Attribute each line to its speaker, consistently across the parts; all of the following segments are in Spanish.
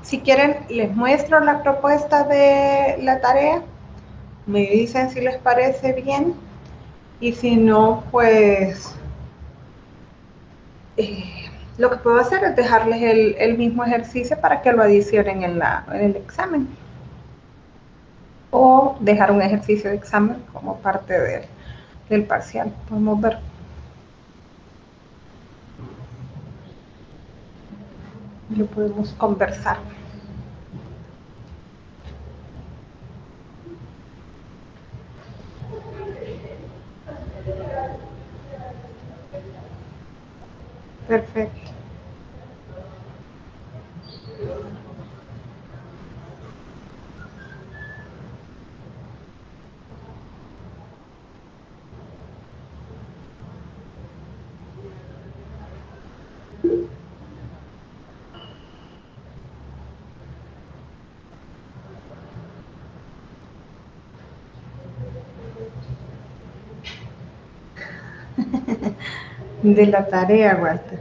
Speaker 1: Si quieren, les muestro la propuesta de la tarea. Me dicen si les parece bien. Y si no, pues lo que puedo hacer es dejarles el mismo ejercicio para que lo adicionen en el examen. O dejar un ejercicio de examen como parte del parcial. Podemos ver. Lo podemos conversar. Perfecto. De la tarea, Walter.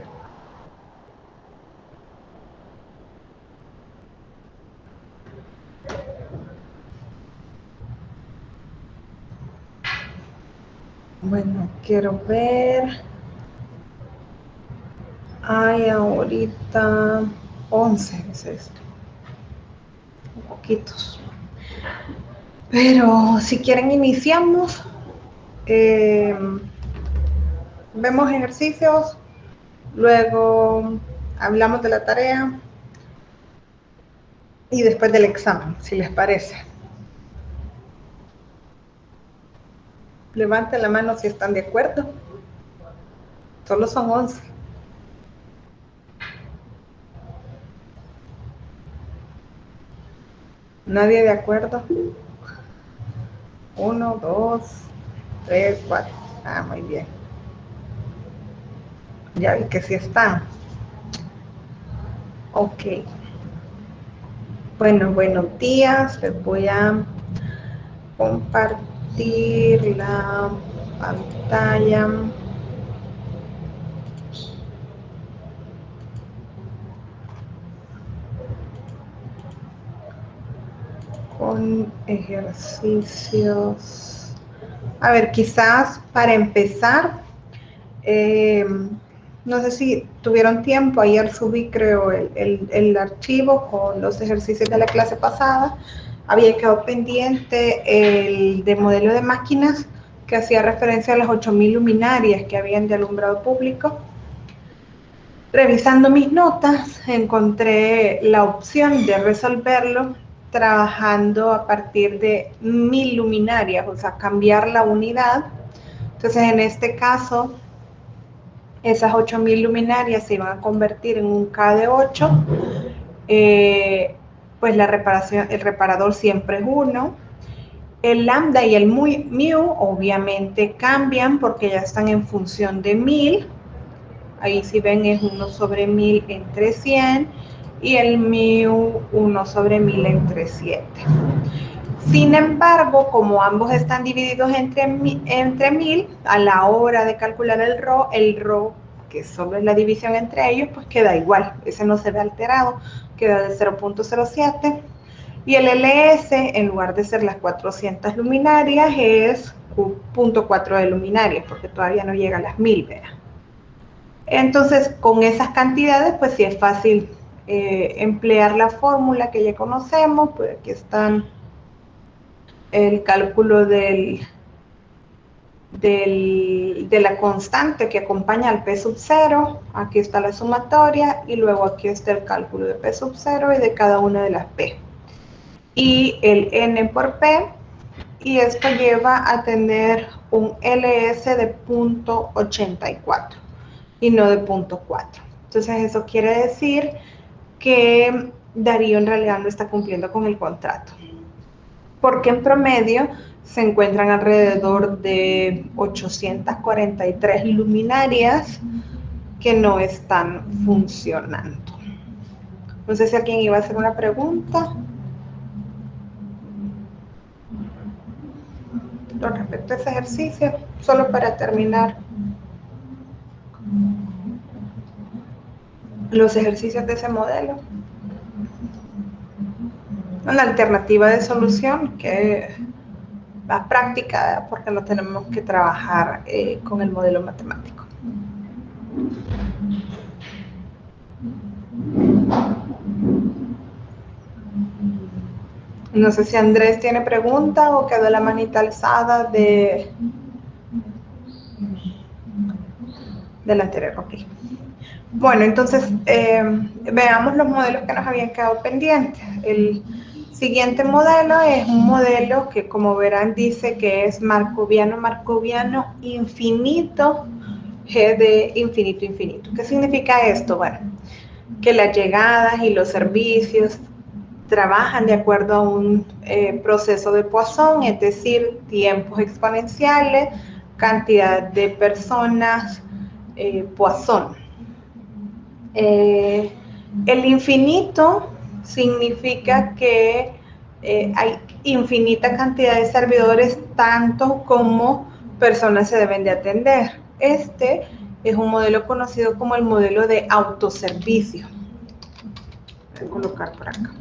Speaker 1: Bueno, quiero ver. Hay ahorita 11 es esto. Un poquitos. Pero si quieren iniciamos. Eh, Vemos ejercicios. Luego hablamos de la tarea. Y después del examen, si les parece. Levanten la mano si están de acuerdo. Solo son 11. Nadie de acuerdo. 1, 2, 3, 4. Ah, muy bien. Ya vi que sí están. Ok. Bueno, buenos días. Les voy a compartir la pantalla. Con ejercicios. A ver, quizás para empezar, no sé si tuvieron tiempo, ayer subí creo el archivo con los ejercicios de la clase pasada. Había quedado pendiente el de modelo de máquinas que hacía referencia a las 8000 luminarias que habían de alumbrado público. Revisando mis notas, encontré la opción de resolverlo trabajando a partir de 1000 luminarias, o sea, cambiar la unidad. Entonces, en este caso, esas 8000 luminarias se iban a convertir en un K de 8. Pues la reparación, el reparador siempre es 1. El lambda y el mu obviamente cambian porque ya están en función de 1000. Ahí si ven es 1 sobre 1000 entre 100 y el mu 1 sobre 1000 entre 7. Sin embargo, como ambos están divididos entre 1000, a la hora de calcular el ρ, que solo es la división entre ellos, pues queda igual, ese no se ve alterado, queda de 0.07. Y el LS, en lugar de ser las 400 luminarias, es 0.4 de luminarias, porque todavía no llega a las 1000, ¿verdad? Entonces, con esas cantidades, pues sí es fácil emplear la fórmula que ya conocemos. Pues aquí están el cálculo de la constante que acompaña al P sub 0. Aquí está la sumatoria y luego aquí está el cálculo de P sub 0 y de cada una de las P. Y el N por P, y esto lleva a tener un LS de 0.84 y no de 0.4. Entonces eso quiere decir que Darío en realidad no está cumpliendo con el contrato, porque en promedio se encuentran alrededor de 843 luminarias que no están funcionando. No sé si alguien iba a hacer una pregunta. con respecto a ese ejercicio, solo para terminar los ejercicios de ese modelo. Una alternativa de solución que es más práctica, porque no tenemos que trabajar con el modelo matemático. No sé si Andrés tiene pregunta o quedó la manita alzada del anterior. Ok. Bueno, entonces veamos los modelos que nos habían quedado pendientes. El siguiente modelo es un modelo que, como verán, dice que es markoviano infinito, G de infinito, infinito. ¿Qué significa esto? Bueno, que las llegadas y los servicios trabajan de acuerdo a un proceso de Poisson, es decir, tiempos exponenciales, cantidad de personas, Poisson. El infinito significa que hay infinita cantidad de servidores, tanto como personas se deben de atender. Este es un modelo conocido como el modelo de autoservicio. Voy a colocar por acá.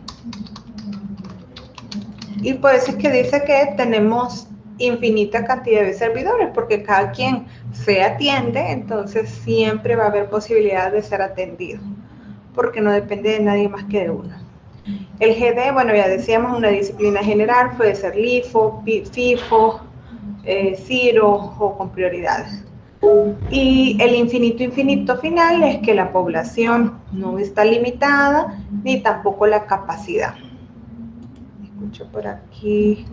Speaker 1: Y por eso es que dice que tenemos infinita cantidad de servidores, porque cada quien se atiende, entonces siempre va a haber posibilidad de ser atendido, porque no depende de nadie más que de uno. El GD, bueno, ya decíamos, una disciplina general, puede ser LIFO, FIFO, CIRO o con prioridades. Y el infinito infinito final es que la población no está limitada, ni tampoco la capacidad. Escucho por aquí,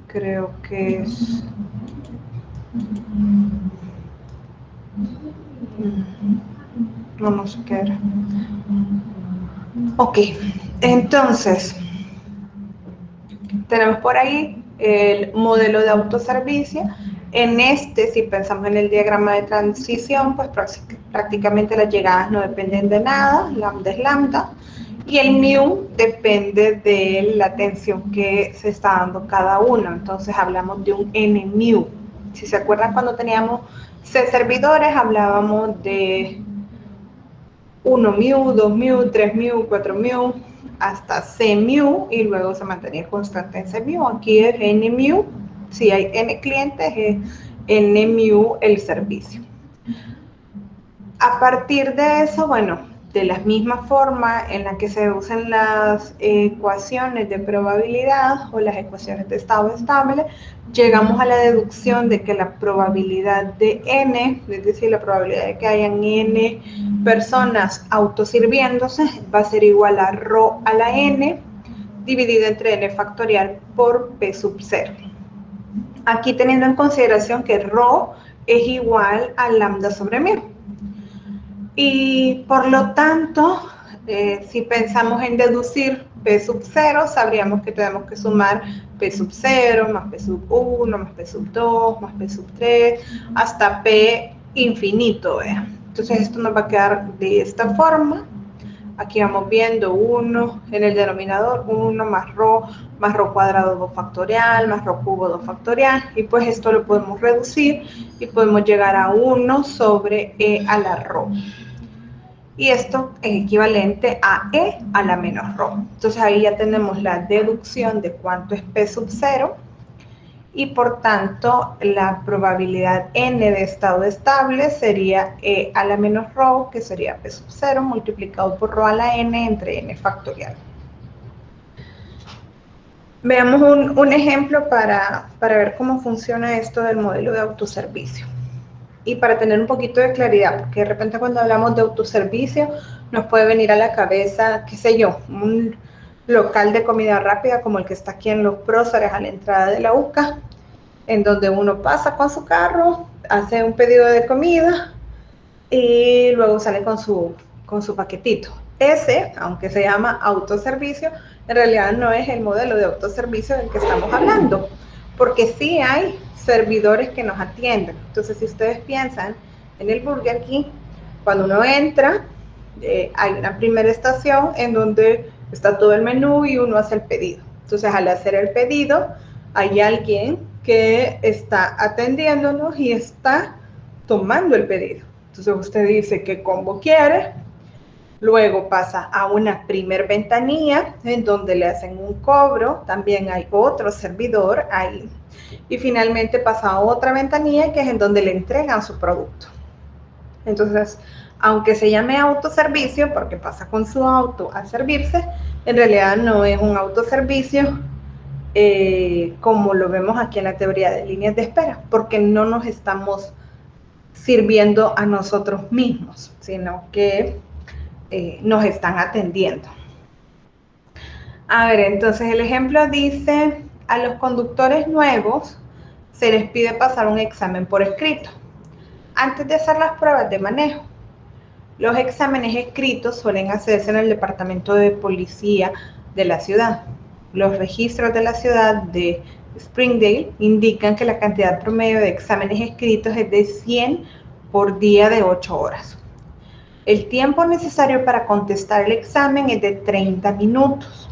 Speaker 1: creo que es... no sé qué era. Ok, entonces, tenemos por ahí el modelo de autoservicio. En este, si pensamos en el diagrama de transición, pues prácticamente las llegadas no dependen de nada, lambda es lambda, y el mu depende de la atención que se está dando cada uno. Entonces hablamos de un n mu. Si se acuerdan, cuando teníamos C servidores, hablábamos de 1 mu, 2 mu, 3 mu, 4 mu, hasta C mu, y luego se mantenía constante en C mu. Aquí es N mu, si hay N clientes, es N mu el servicio. A partir de eso, bueno, de la misma forma en la que se usan las ecuaciones de probabilidad o las ecuaciones de estado estable, llegamos a la deducción de que la probabilidad de n, es decir, la probabilidad de que hayan n personas autosirviéndose, va a ser igual a ρ a la n dividido entre n factorial por p sub 0. Aquí teniendo en consideración que ρ es igual a lambda sobre mu. Y por lo tanto, si pensamos en deducir P sub 0, sabríamos que tenemos que sumar P sub 0, más P sub 1, más P sub 2, más P sub 3, hasta P infinito. Entonces esto nos va a quedar de esta forma. Aquí vamos viendo 1 en el denominador, 1 más ρ cuadrado 2 factorial, más ρ cubo 2 factorial, y pues esto lo podemos reducir y podemos llegar a 1 sobre e a la ρ. Y esto es equivalente a e a la menos ρ. Entonces ahí ya tenemos la deducción de cuánto es P sub 0, y por tanto la probabilidad n de estado estable sería e a la menos ρ, que sería P sub 0 multiplicado por ρ a la n entre n factorial. Veamos un ejemplo para ver cómo funciona esto del modelo de autoservicio. Y para tener un poquito de claridad, porque de repente cuando hablamos de autoservicio nos puede venir a la cabeza, qué sé yo, un local de comida rápida como el que está aquí en Los Próceres a la entrada de la UCA, en donde uno pasa con su carro, hace un pedido de comida y luego sale con su paquetito. Ese, aunque se llama autoservicio, en realidad no es el modelo de autoservicio del que estamos hablando, porque sí hay servidores que nos atienden. Entonces, si ustedes piensan en el Burger King, cuando uno entra, hay una primera estación en donde está todo el menú y uno hace el pedido. Entonces, al hacer el pedido, hay alguien que está atendiéndonos y está tomando el pedido. Entonces usted dice qué combo quiere, luego pasa a una primer ventanilla en donde le hacen un cobro, también hay otro servidor ahí, y finalmente pasa a otra ventanilla que es en donde le entregan su producto. Entonces, aunque se llame autoservicio, porque pasa con su auto a servirse, en realidad no es un autoservicio como lo vemos aquí en la teoría de líneas de espera, porque no nos estamos sirviendo a nosotros mismos, sino que nos están atendiendo. A ver, entonces el ejemplo dice, a los conductores nuevos se les pide pasar un examen por escrito antes de hacer las pruebas de manejo. Los exámenes escritos suelen hacerse en el departamento de policía de la ciudad. Los registros de la ciudad de Springdale indican que la cantidad promedio de exámenes escritos es de 100 por día de 8 horas. El tiempo necesario para contestar el examen es de 30 minutos,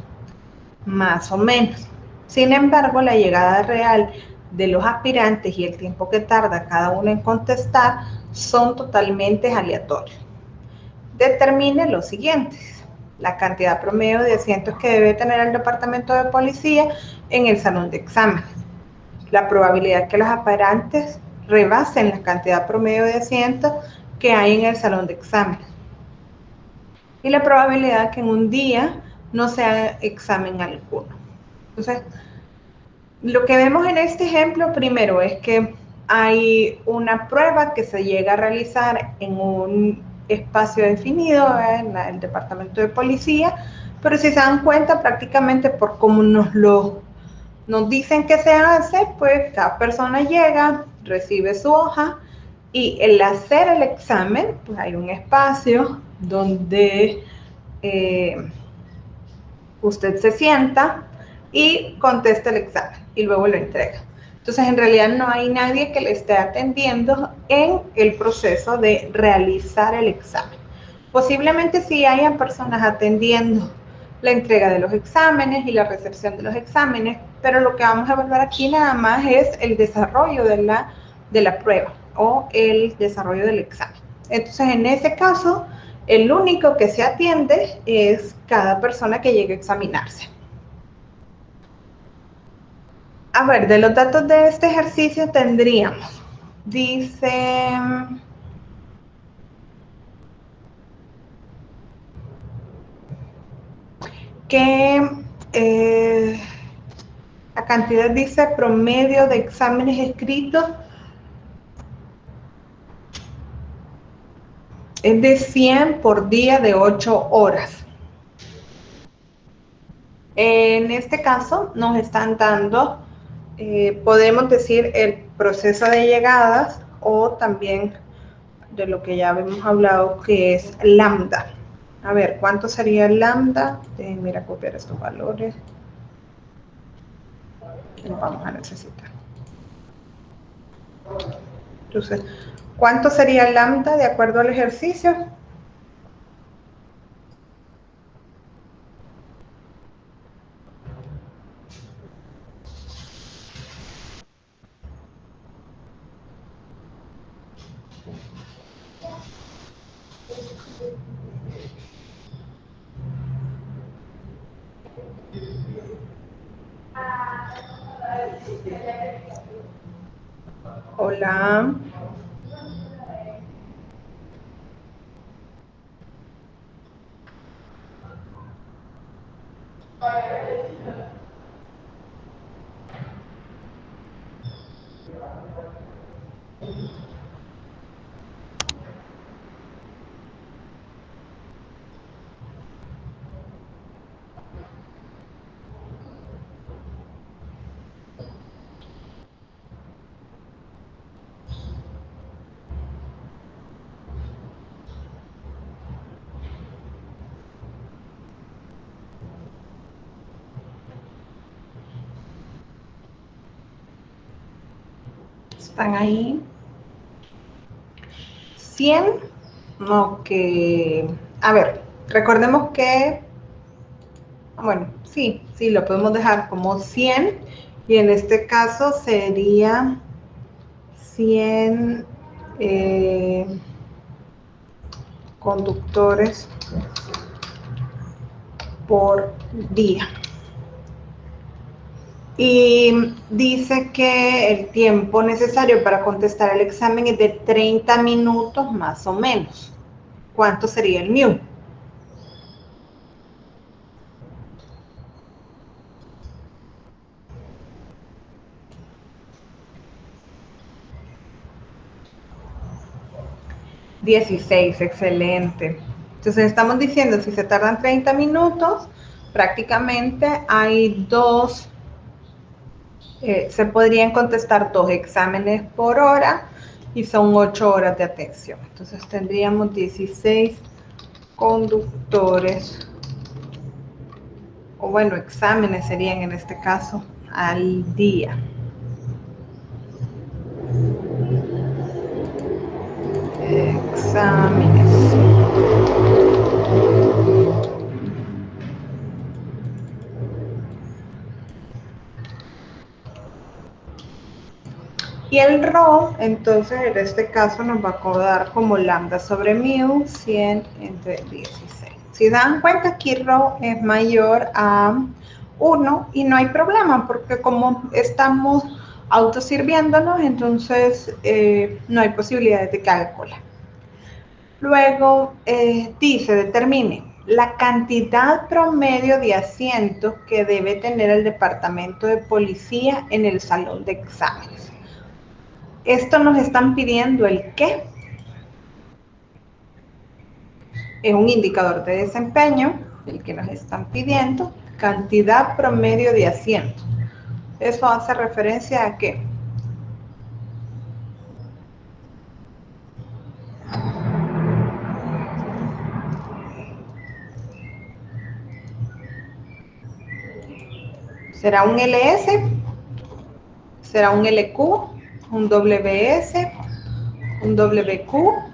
Speaker 1: más o menos. Sin embargo, la llegada real de los aspirantes y el tiempo que tarda cada uno en contestar son totalmente aleatorios. Determine los siguientes: la cantidad promedio de asientos que debe tener el departamento de policía en el salón de exámenes, la probabilidad que los aspirantes rebasen la cantidad promedio de asientos que hay en el salón de exámenes y la probabilidad que en un día no se haga examen alguno. Entonces, lo que vemos en este ejemplo primero es que hay una prueba que se llega a realizar en un espacio definido en el departamento de policía, pero si se dan cuenta prácticamente por cómo nos dicen que se hace, pues cada persona llega, recibe su hoja y el hacer el examen, pues hay un espacio donde usted se sienta y contesta el examen y luego lo entrega. Entonces, en realidad no hay nadie que le esté atendiendo en el proceso de realizar el examen. Posiblemente sí hayan personas atendiendo la entrega de los exámenes y la recepción de los exámenes, pero lo que vamos a evaluar aquí nada más es el desarrollo de la prueba o el desarrollo del examen. Entonces, en ese caso, el único que se atiende es cada persona que llegue a examinarse. A ver, de los datos de este ejercicio tendríamos, dice, que la cantidad dice promedio de exámenes escritos es de 100 por día de 8 horas. En este caso nos están dando, podemos decir, el proceso de llegadas o también de lo que ya habíamos hablado, que es lambda. A ver, ¿cuánto sería el lambda? Mira, copiar estos valores. Los vamos a necesitar. Entonces, ¿cuánto sería el lambda de acuerdo al ejercicio? Hola. ¿Están ahí? 100. Ok. A ver, recordemos que, bueno, sí, lo podemos dejar como 100 Y en este caso sería 100 conductores por día. Y dice que el tiempo necesario para contestar el examen es de 30 minutos más o menos. ¿Cuánto sería el mu? $16, excelente. Entonces estamos diciendo, si se tardan 30 minutos, prácticamente hay se podrían contestar 2 exámenes por hora y son 8 horas de atención. Entonces tendríamos 16 conductores, o bueno, exámenes serían en este caso, al día. Exámenes. Y el rho, entonces en este caso nos va a dar como lambda sobre mu, 100 entre 16. Si dan cuenta, aquí rho es mayor a 1 y no hay problema porque como estamos autosirviéndonos, entonces no hay posibilidades de cálculo. Luego dice, determine la cantidad promedio de asientos que debe tener el departamento de policía en el salón de exámenes. Esto nos están pidiendo el qué. Es un indicador de desempeño, el que nos están pidiendo, cantidad promedio de asientos. Eso hace referencia a qué. ¿Será un LS? ¿Será un LQ? ¿Un WS? ¿Un WQ?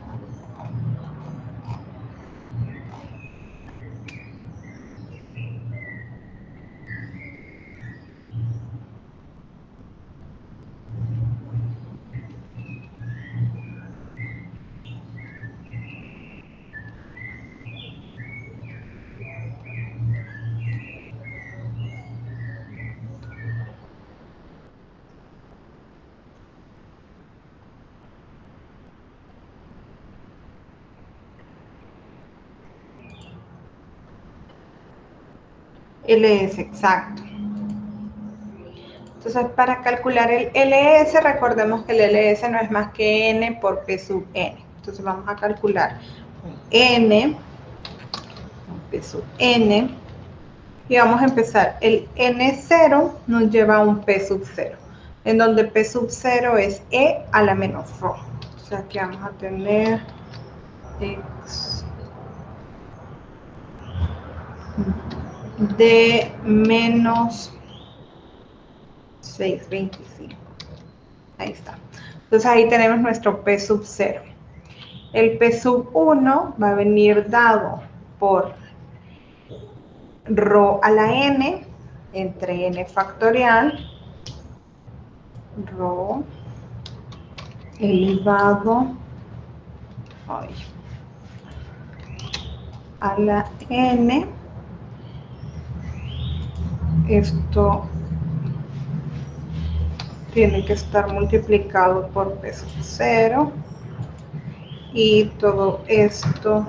Speaker 1: LS, exacto. Entonces, para calcular el LS, recordemos que el LS no es más que N por P sub N. Entonces, vamos a calcular N, P sub N, y vamos a empezar. El N0 nos lleva a un P sub 0, en donde P sub 0 es E a la menos ρ. O sea, que vamos a tener X de menos 625. Ahí está. Entonces ahí tenemos nuestro P sub 0. El P sub 1 va a venir dado por ρ a la n entre n factorial, ρ elevado a la n. Esto tiene que estar multiplicado por P sub 0 y todo esto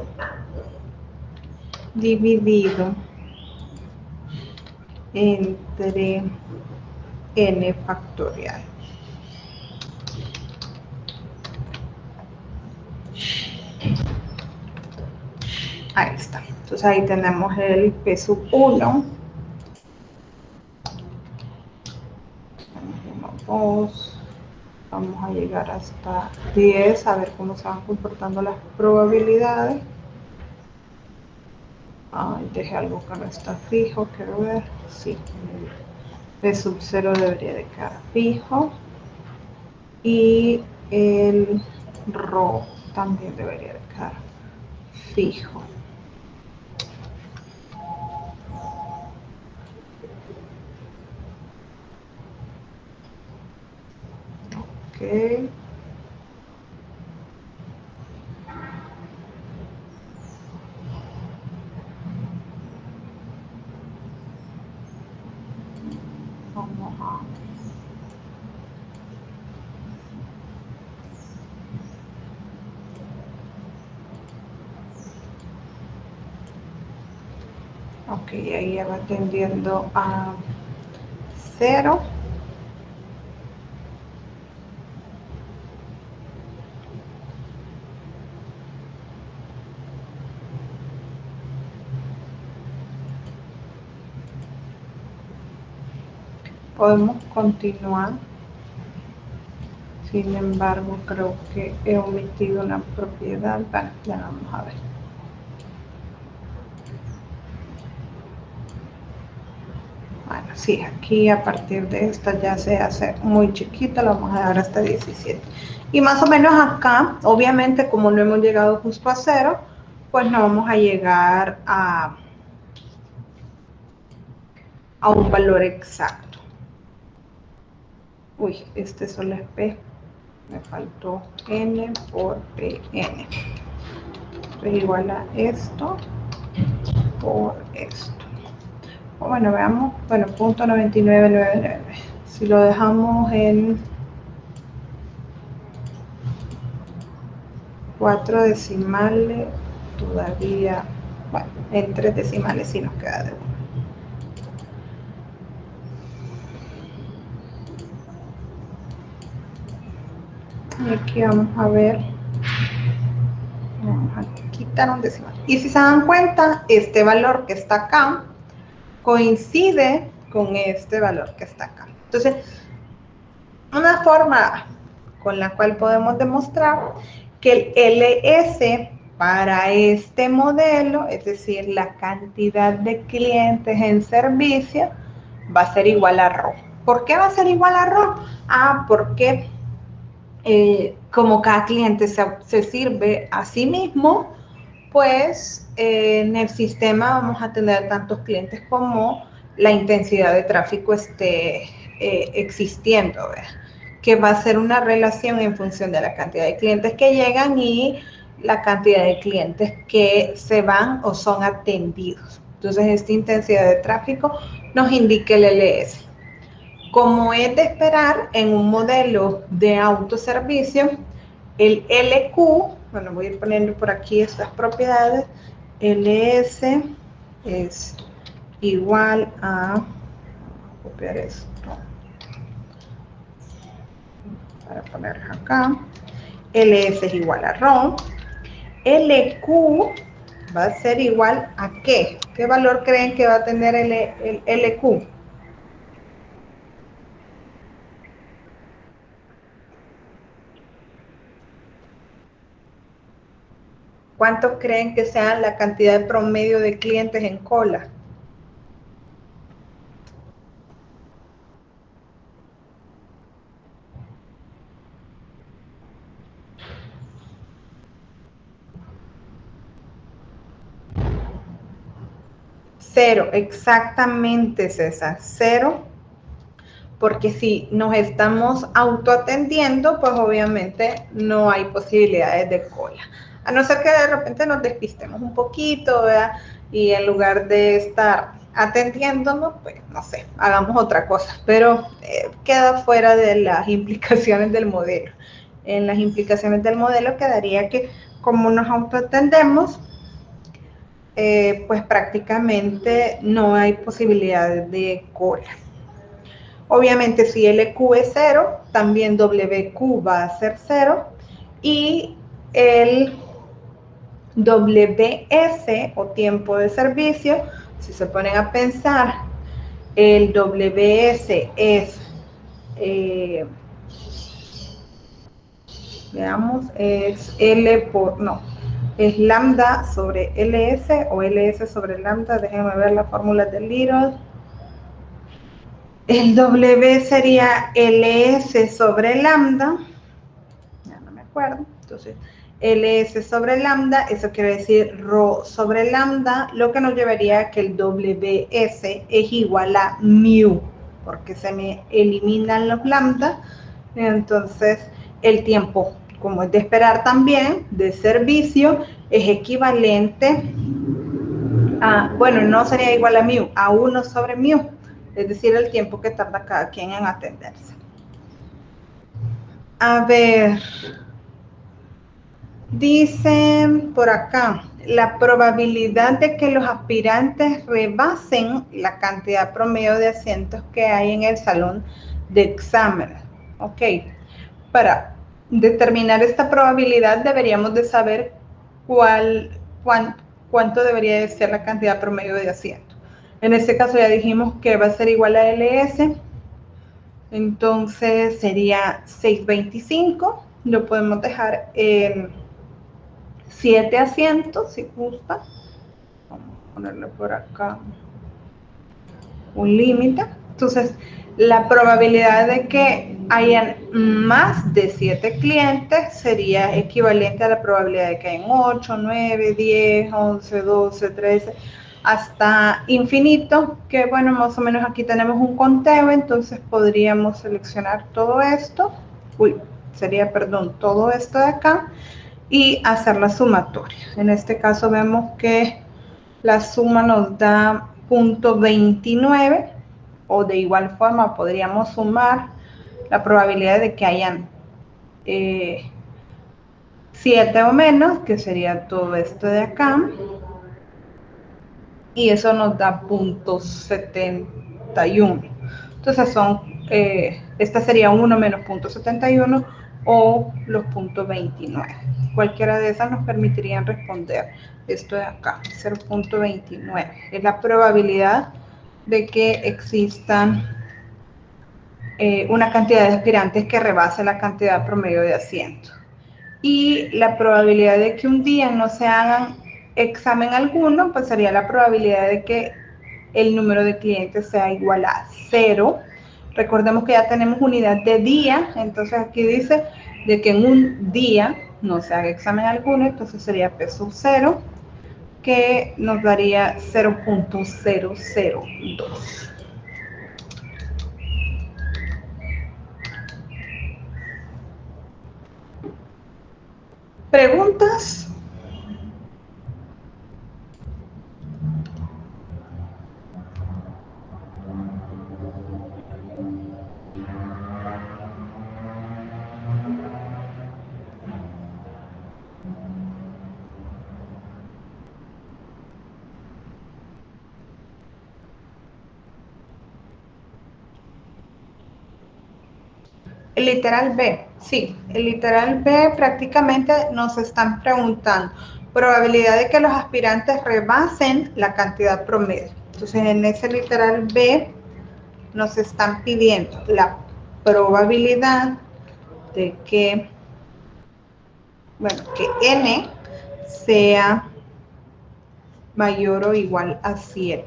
Speaker 1: dividido entre n factorial. Ahí está. Entonces ahí tenemos el P sub 1. Vamos a llegar hasta 10, a ver cómo se van comportando las probabilidades. Dejé algo que no está fijo, quiero ver. Sí, P sub 0 debería de quedar fijo. Y el ρ también debería de quedar fijo. Ok. Vamos a... Ok, ahí ya va tendiendo a 0. Podemos continuar. Sin embargo, creo que he omitido una propiedad. Bueno, ya vamos a ver. Bueno, sí, aquí a partir de esta ya se hace muy chiquita, la vamos a dar hasta 17. Y más o menos acá, obviamente como no hemos llegado justo a 0, pues no vamos a llegar a un valor exacto. Uy, este solo es P, me faltó N por PN. Es igual a esto por esto. Bueno, veamos, bueno, punto 9999. Si lo dejamos en 4 decimales, todavía, bueno, en 3 decimales sí nos queda de 1. Y aquí vamos a ver, vamos a quitar un decimal. Y si se dan cuenta, este valor que está acá coincide con este valor que está acá. Entonces, una forma con la cual podemos demostrar que el LS para este modelo, es decir, la cantidad de clientes en servicio, va a ser igual a ρ. ¿Por qué va a ser igual a ρ? Porque como cada cliente se sirve a sí mismo, pues en el sistema vamos a tener tantos clientes como la intensidad de tráfico esté existiendo, ¿verdad? Que va a ser una relación en función de la cantidad de clientes que llegan y la cantidad de clientes que se van o son atendidos. Entonces, esta intensidad de tráfico nos indica el LS. Como es de esperar en un modelo de autoservicio, el LQ, bueno, voy a ir poniendo por aquí estas propiedades, LS es igual a, copiar esto, para poner acá, LS es igual a ROM, LQ va a ser igual a ¿qué? ¿Qué valor creen que va a tener el LQ? ¿Cuántos creen que sea la cantidad de promedio de clientes en cola? Cero, exactamente, César, cero, porque si nos estamos autoatendiendo, pues obviamente no hay posibilidades de cola. A no ser que de repente nos despistemos un poquito, ¿verdad? Y en lugar de estar atendiéndonos, pues no sé, hagamos otra cosa, pero queda fuera de las implicaciones del modelo. En las implicaciones del modelo quedaría que como nos autoatendemos, pues prácticamente no hay posibilidades de cola. Obviamente si LQ es 0, también WQ va a ser 0 y el WS o tiempo de servicio, si se ponen a pensar, el WS es, veamos, es L por, no, es lambda sobre LS o LS sobre lambda, déjenme ver la fórmula del Little. El W sería LS sobre lambda, ya no me acuerdo, entonces LS sobre lambda, eso quiere decir ρ sobre lambda, lo que nos llevaría a que el WS es igual a mu, porque se me eliminan los lambda Entonces, el tiempo, como es de esperar también, de servicio, es equivalente a, bueno, no sería igual a mu, a 1 sobre mu, es decir, el tiempo que tarda cada quien en atenderse. A ver, dicen por acá, la probabilidad de que los aspirantes rebasen la cantidad promedio de asientos que hay en el salón de exámenes. Ok, para determinar esta probabilidad deberíamos de saber cuánto debería de ser la cantidad promedio de asientos. En este caso ya dijimos que va a ser igual a LS, entonces sería 625, lo podemos dejar en 7 asientos si gusta. Vamos a ponerle por acá un límite. Entonces, la probabilidad de que hayan más de 7 clientes sería equivalente a la probabilidad de que hayan 8, 9, 10, 11, 12, 13, hasta infinito, que bueno, más o menos aquí tenemos un conteo, entonces podríamos seleccionar todo esto, todo esto de acá, y hacer la sumatoria. En este caso vemos que la suma nos da 0.29, o de igual forma podríamos sumar la probabilidad de que hayan 7 o menos, que sería todo esto de acá, y eso nos da 0.71. Entonces esta sería 1 menos 0.71 o los 0.29. Cualquiera de esas nos permitirían responder esto de acá, 0.29. Es la probabilidad de que existan una cantidad de aspirantes que rebase la cantidad promedio de asientos. Y la probabilidad de que un día no se hagan examen alguno, pues sería la probabilidad de que el número de clientes sea igual a 0. Recordemos que ya tenemos unidad de día, entonces aquí dice de que en un día no se haga examen alguno, entonces sería peso 0, que nos daría 0.002. ¿Preguntas? El literal B, sí, el literal B prácticamente nos están preguntando probabilidad de que los aspirantes rebasen la cantidad promedio. Entonces en ese literal B nos están pidiendo la probabilidad de que, bueno, que N sea mayor o igual a 7.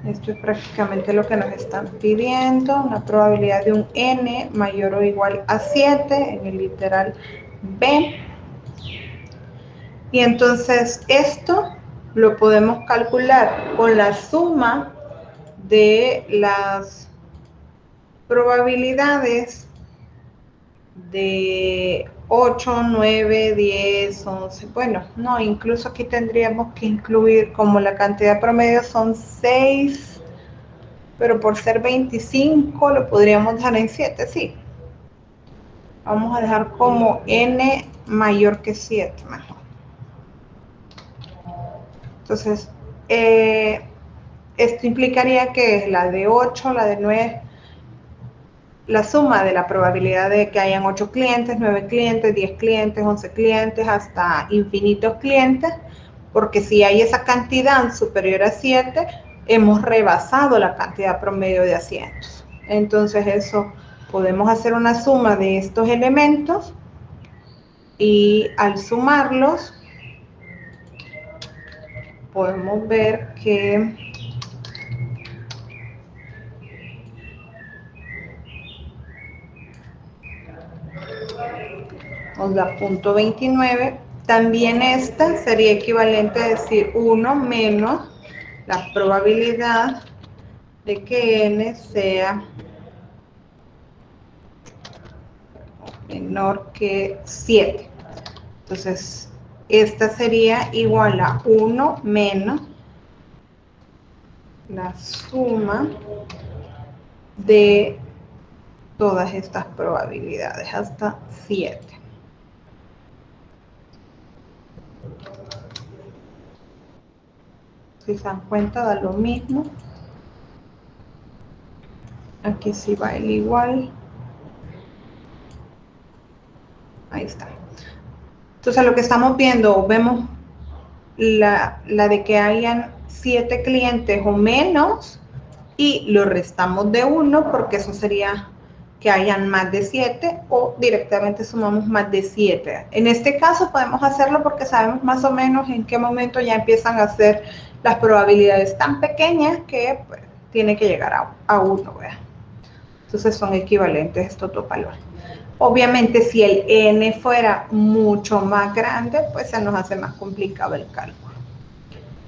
Speaker 1: Esto es prácticamente lo que nos están pidiendo, una probabilidad de un N mayor o igual a 7 en el literal B. Y entonces esto lo podemos calcular con la suma de las probabilidades de 8, 9, 10, 11. Bueno, no, incluso aquí tendríamos que incluir, como la cantidad promedio son 6, pero por ser 25 lo podríamos dejar en 7, sí. Vamos a dejar como N mayor que 7 mejor. Entonces, esto implicaría que la de 8, la de 9, la suma de la probabilidad de que hayan 8 clientes, 9 clientes, 10 clientes, 11 clientes, hasta infinitos clientes, porque si hay esa cantidad superior a 7, hemos rebasado la cantidad promedio de asientos. Entonces eso, podemos hacer una suma de estos elementos y al sumarlos podemos ver que nos da 0.29. También esta sería equivalente a decir 1 menos la probabilidad de que n sea menor que 7. Entonces, esta sería igual a 1 menos la suma de todas estas probabilidades hasta 7. Si se dan cuenta, da lo mismo. Aquí sí va el igual. Ahí está. Entonces, lo que estamos viendo, vemos la de que hayan 7 clientes o menos y lo restamos de 1 porque eso sería que hayan más de 7 o directamente sumamos más de 7. En este caso podemos hacerlo porque sabemos más o menos en qué momento ya empiezan a ser las probabilidades tan pequeñas que pues, tiene que llegar a 1. ¿Verdad? Entonces son equivalentes estos dos valores. Obviamente si el n fuera mucho más grande, pues se nos hace más complicado el cálculo.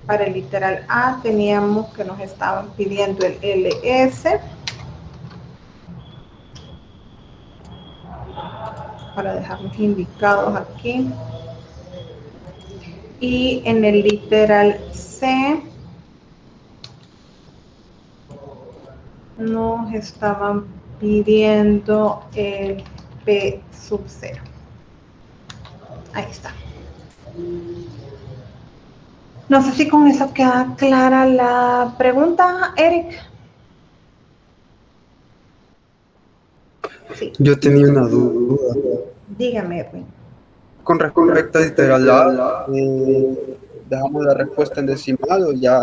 Speaker 1: Para el literal A teníamos que nos estaban pidiendo el LS. Para dejarlos indicados aquí. Y en el literal C nos estaban pidiendo el P sub 0. Ahí está. No sé si con eso queda clara la pregunta, Eric. Sí.
Speaker 2: Yo tenía una duda.
Speaker 1: Dígame, Edwin.
Speaker 2: Con respecto a literal A, ¿dejamos la respuesta en decimal o ya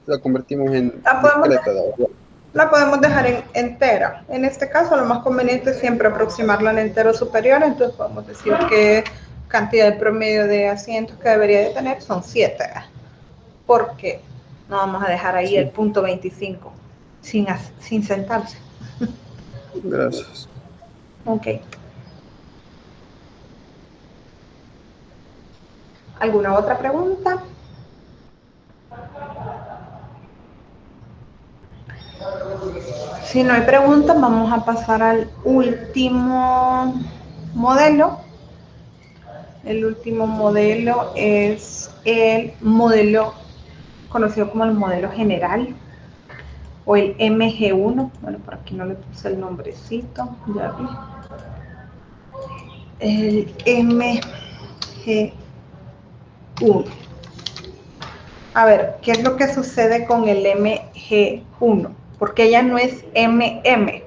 Speaker 2: la convertimos en discreta?
Speaker 1: La podemos dejar en entera. En este caso, lo más conveniente es siempre aproximarla al entero superior, entonces podemos decir que cantidad de promedio de asientos que debería de tener son 7. Porque no vamos a dejar ahí el punto 25 sin sentarse.
Speaker 2: Gracias.
Speaker 1: Ok. ¿Alguna otra pregunta? Si no hay preguntas, vamos a pasar al último modelo. El último modelo es el modelo conocido como el modelo general o el MG1. Bueno, por aquí no le puse el nombrecito, ya vi. El MG1. A ver, ¿qué es lo que sucede con el MG1? Porque ya no es MM.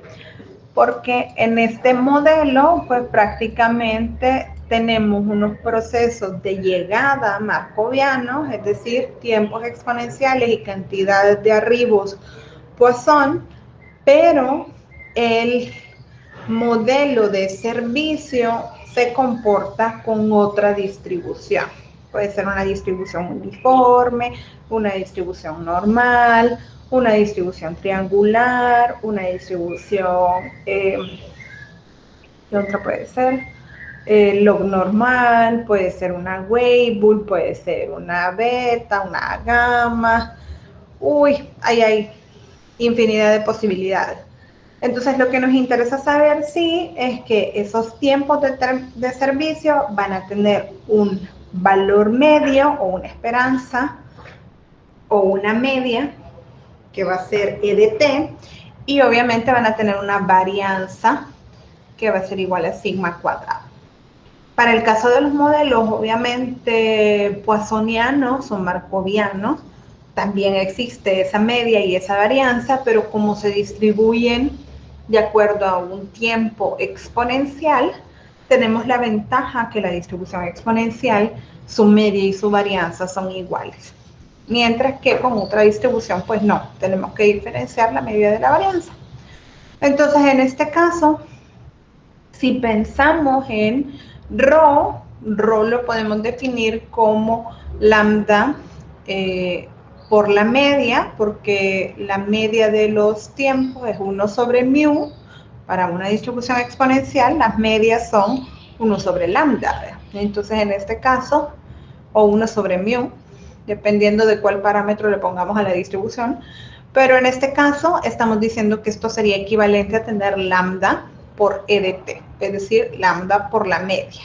Speaker 1: Porque en este modelo, pues prácticamente tenemos unos procesos de llegada markovianos, es decir, tiempos exponenciales y cantidades de arribos Poisson, pero el modelo de servicio se comporta con otra distribución. Puede ser una distribución uniforme, una distribución normal, una distribución triangular, una distribución, ¿qué otra puede ser? Log normal, puede ser una Weibull, puede ser una beta, una gamma. Uy, ahí hay infinidad de posibilidades. Entonces, lo que nos interesa saber, sí, es que esos tiempos de servicio van a tener un valor medio o una esperanza o una media, que va a ser EDT, y obviamente van a tener una varianza que va a ser igual a sigma cuadrado. Para el caso de los modelos, obviamente, poissonianos o markovianos, también existe esa media y esa varianza, pero como se distribuyen de acuerdo a un tiempo exponencial, tenemos la ventaja que la distribución exponencial, su media y su varianza son iguales. Mientras que con otra distribución, pues no, tenemos que diferenciar la media de la varianza. Entonces, en este caso, si pensamos en Rho lo podemos definir como lambda por la media, porque la media de los tiempos es 1 sobre mu, Para una distribución exponencial, las medias son 1 sobre lambda. Entonces, en este caso, o 1 sobre mu, dependiendo de cuál parámetro le pongamos a la distribución. Pero en este caso, estamos diciendo que esto sería equivalente a tener lambda por E de t, es decir, lambda por la media.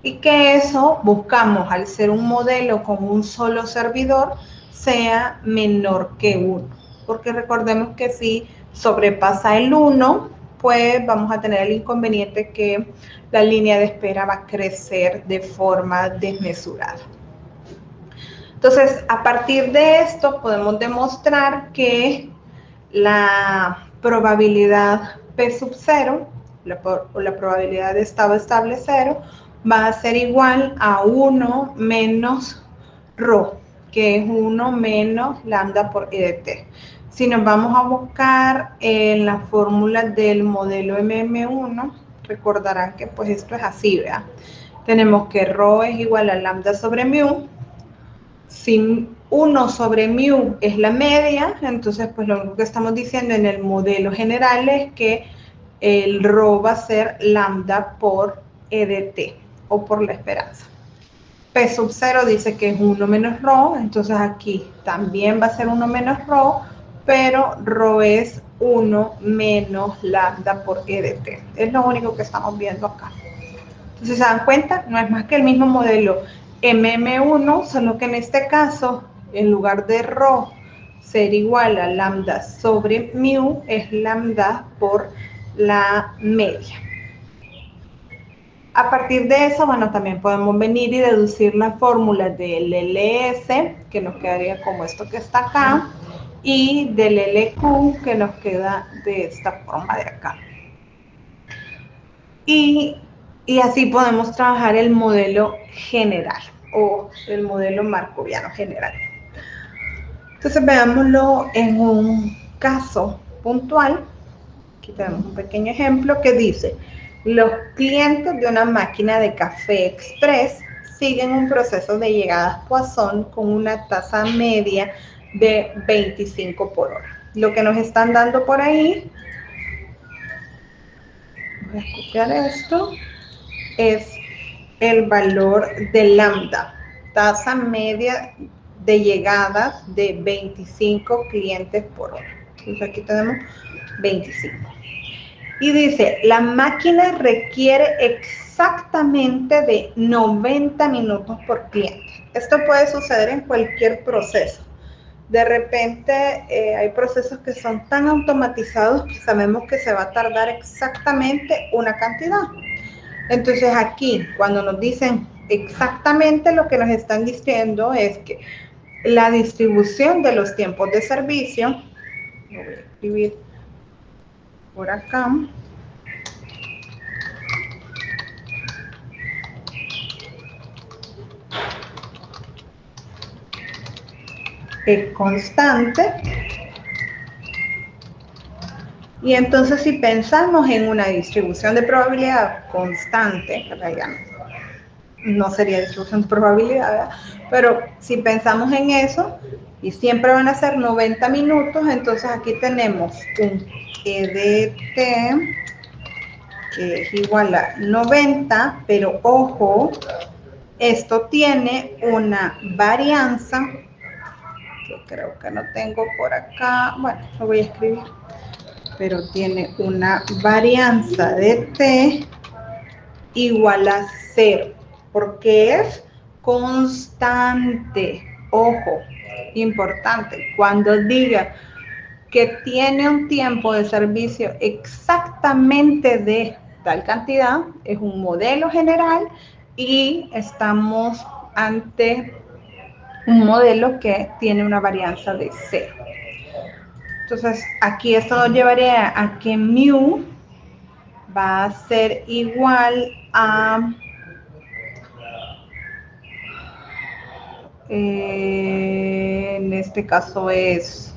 Speaker 1: Y que eso buscamos, al ser un modelo con un solo servidor, sea menor que 1. Porque recordemos que si sobrepasa el 1, pues vamos a tener el inconveniente que la línea de espera va a crecer de forma desmesurada. Entonces, a partir de esto podemos demostrar que la probabilidad P sub 0, o la probabilidad de estado estable 0, va a ser igual a 1 menos ρ, que es 1 menos lambda por E de t. Si nos vamos a buscar en la fórmula del modelo MM1, recordarán que pues esto es así, ¿verdad? Tenemos que ρ es igual a lambda sobre mu. Si 1 sobre mu es la media, entonces pues lo único que estamos diciendo en el modelo general es que el ρ va a ser lambda por E de t, o por la esperanza. P sub 0 dice que es 1 menos ρ, entonces aquí también va a ser 1 menos ρ, pero ρ es 1 menos lambda por E de t. Es lo único que estamos viendo acá. Entonces, ¿se dan cuenta? No es más que el mismo modelo MM1, solo que en este caso, en lugar de ρ ser igual a lambda sobre mu, es lambda por la media. A partir de eso, bueno, también podemos venir y deducir la fórmula del LS, que nos quedaría como esto que está acá, y del LQ, que nos queda de esta forma de acá. Y así podemos trabajar el modelo general, o el modelo markoviano general. Entonces, veámoslo en un caso puntual. Aquí tenemos un pequeño ejemplo que dice: los clientes de una máquina de café express siguen un proceso de llegadas Poisson con una tasa media de 25 por hora. Lo que nos están dando por ahí, voy a copiar esto, es el valor de lambda, tasa media de llegadas de 25 clientes por hora. Entonces aquí tenemos 25. Y dice, la máquina requiere exactamente de 90 minutos por cliente. Esto puede suceder en cualquier proceso. De repente hay procesos que son tan automatizados que sabemos que se va a tardar exactamente una cantidad. Entonces aquí, cuando nos dicen exactamente, lo que nos están diciendo es que la distribución de los tiempos de servicio, lo voy a escribir por acá, es constante. Y entonces, si pensamos en una distribución de probabilidad constante, que en realidad no sería distribución de probabilidad, ¿verdad? Pero si pensamos en eso, y siempre van a ser 90 minutos, entonces aquí tenemos un E de t que es igual a 90, pero ojo, esto tiene una varianza, que creo que no tengo por acá, bueno, lo voy a escribir, pero tiene una varianza de t igual a 0, porque es constante. Ojo, importante, cuando diga que tiene un tiempo de servicio exactamente de tal cantidad, es un modelo general y estamos ante un modelo que tiene una varianza de 0. Entonces, aquí esto nos llevaría a que mu va a ser igual a en este caso es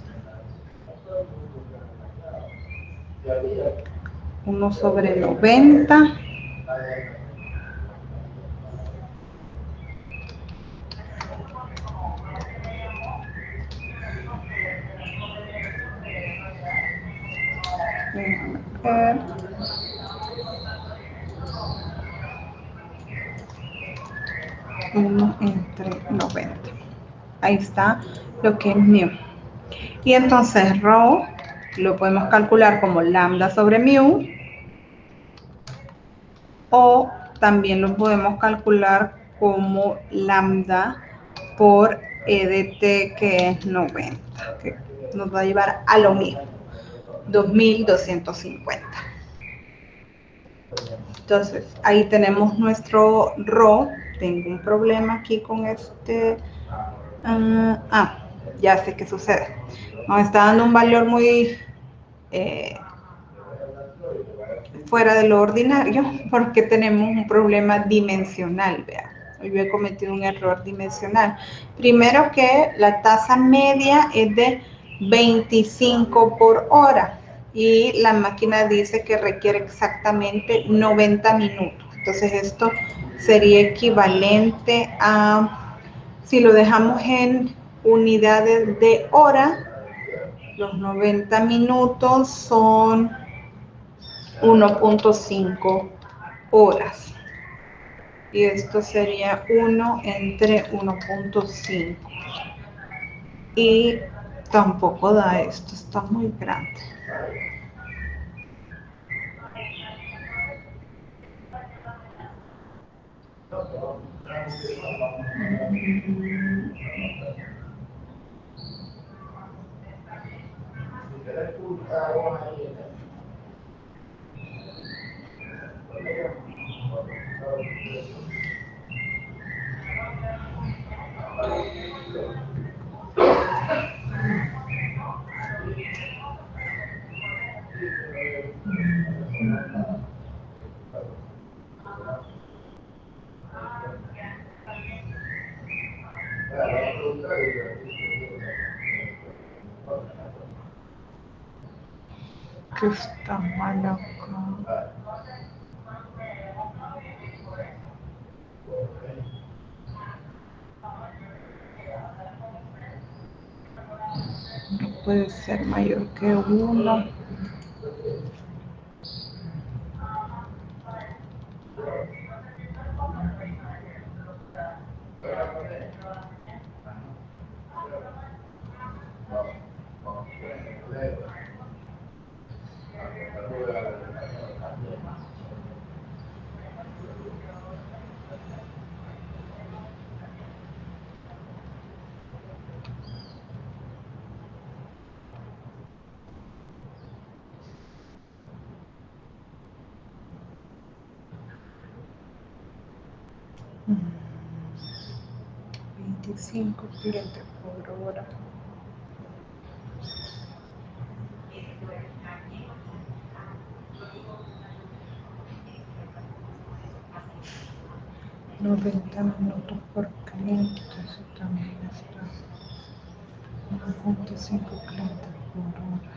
Speaker 1: 1 sobre 90 . Déjame ver. Uno entre 90. Ahí está lo que es mu. Y entonces rho lo podemos calcular como lambda sobre mu, o también lo podemos calcular como lambda por E de t, que es 90, que nos va a llevar a lo mismo, 2250. Entonces, ahí tenemos nuestro rho. Tengo un problema aquí con este. Ya sé qué sucede. Nos está dando un valor muy fuera de lo ordinario, porque tenemos un problema dimensional. Vean, yo he cometido un error dimensional. Primero, que la tasa media es de 25 por hora y la máquina dice que requiere exactamente 90 minutos. Entonces esto sería equivalente a, si lo dejamos en unidades de hora, los 90 minutos son 1.5 horas. Y esto sería 1 entre 1.5. Y tampoco da esto, está muy grande. Que está mal acá. No puede ser mayor que 1. Mm. 25 clientes por hora. $90 minutos por cliente, eso también está. 1.5 clientes por hora.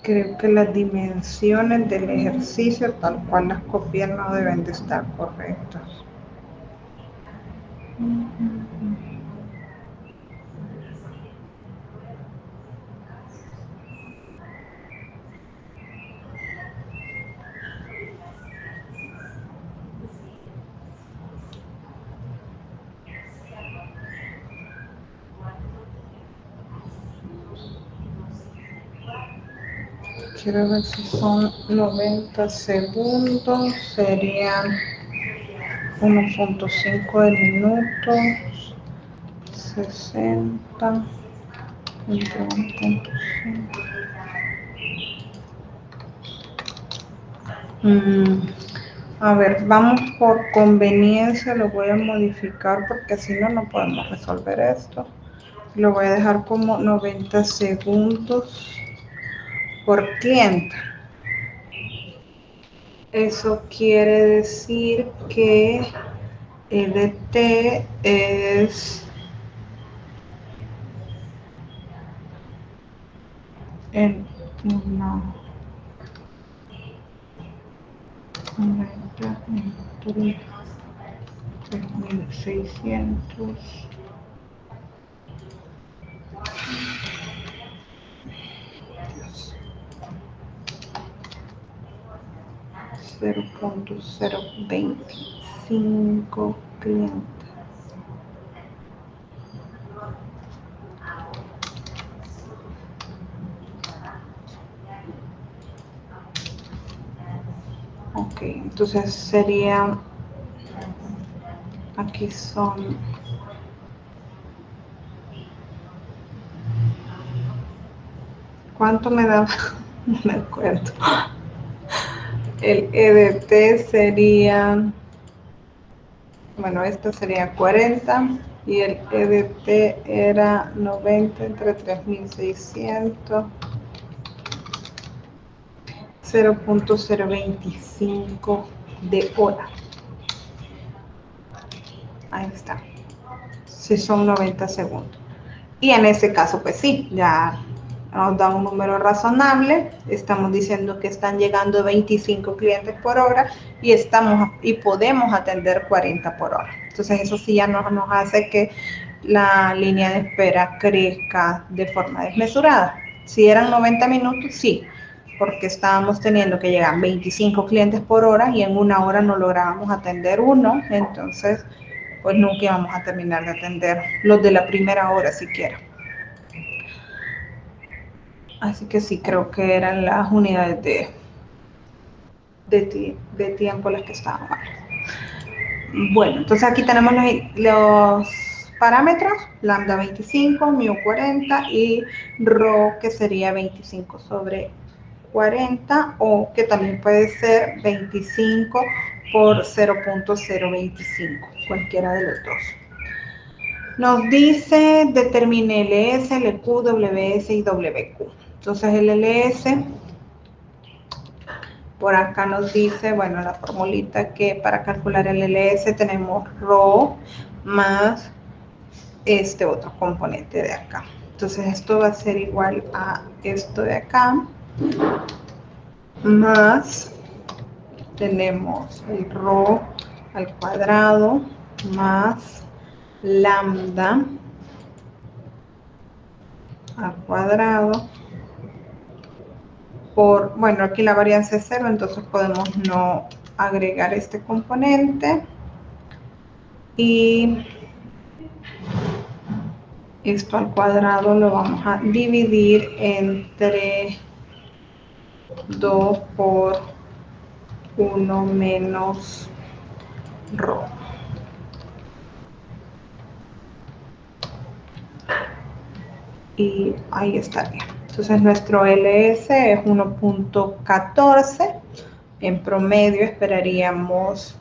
Speaker 1: Creo que las dimensiones del ejercicio, tal cual las copié, no deben de estar correctas. Quiero ver si son 90 segundos, serían 1.5 de minutos, 60 entre 1.5. A ver, vamos por conveniencia, lo voy a modificar porque si no, no podemos resolver esto. Lo voy a dejar como 90 segundos por cliente. Eso quiere decir que EDT es en una 90 entre 3600. 0.025 clientes. Ok, entonces sería, aquí son, ¿cuánto me da? No me acuerdo. El EDT sería, bueno, esto sería 40 y el EDT era 90 entre 3600. 0.025 de hora. Ahí está. Si son 90 segundos. Y en ese caso, pues sí, ya nos da un número razonable. Estamos diciendo que están llegando 25 clientes por hora y podemos atender 40 por hora. Entonces eso sí ya nos hace que la línea de espera crezca de forma desmesurada. Si eran 90 minutos, sí, porque estábamos teniendo que llegar 25 clientes por hora y en una hora no lográbamos atender uno, entonces pues nunca íbamos a terminar de atender los de la primera hora siquiera. Así que sí, creo que eran las unidades de tiempo las que estaban mal. Bueno, entonces aquí tenemos los parámetros, lambda 25, mu 40 y rho que sería 25 sobre 40 o que también puede ser 25 por 0.025, cualquiera de los dos. Nos dice determine LS, LQ, WS y WQ. Entonces el LS, por acá nos dice, bueno, la formulita que para calcular el LS tenemos ρ más este otro componente de acá. Entonces esto va a ser igual a esto de acá, más tenemos el ρ al cuadrado más lambda al cuadrado por, bueno, aquí la varianza es 0, entonces podemos no agregar este componente y esto al cuadrado lo vamos a dividir entre 2 por 1 menos ρ. Y ahí estaría. Entonces nuestro LS es 1.14. En promedio esperaríamos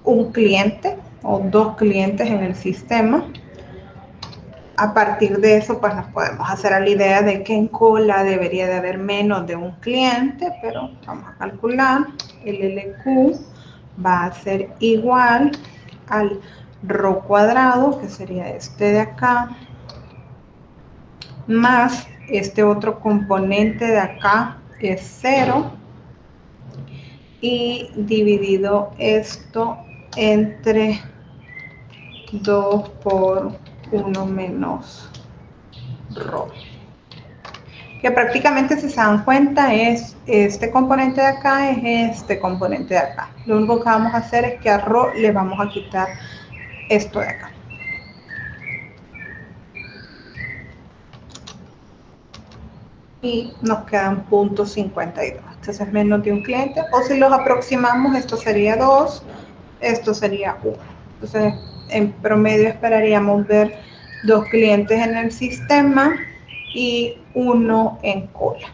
Speaker 1: un cliente o dos clientes en el sistema. A partir de eso, pues nos podemos hacer a la idea de que en cola debería de haber menos de un cliente, pero vamos a calcular. El LQ va a ser igual al ρ cuadrado, que sería este de acá, más este otro componente de acá es 0 y dividido esto entre 2 por 1 menos ρ. Que prácticamente, si se dan cuenta, es este componente de acá, es este componente de acá. Lo único que vamos a hacer es que a ρ le vamos a quitar esto de acá. Y nos quedan 0.52. Entonces menos de un cliente. O si los aproximamos, esto sería 2, esto sería 1. Entonces en promedio esperaríamos ver 2 clientes en el sistema y 1 en cola.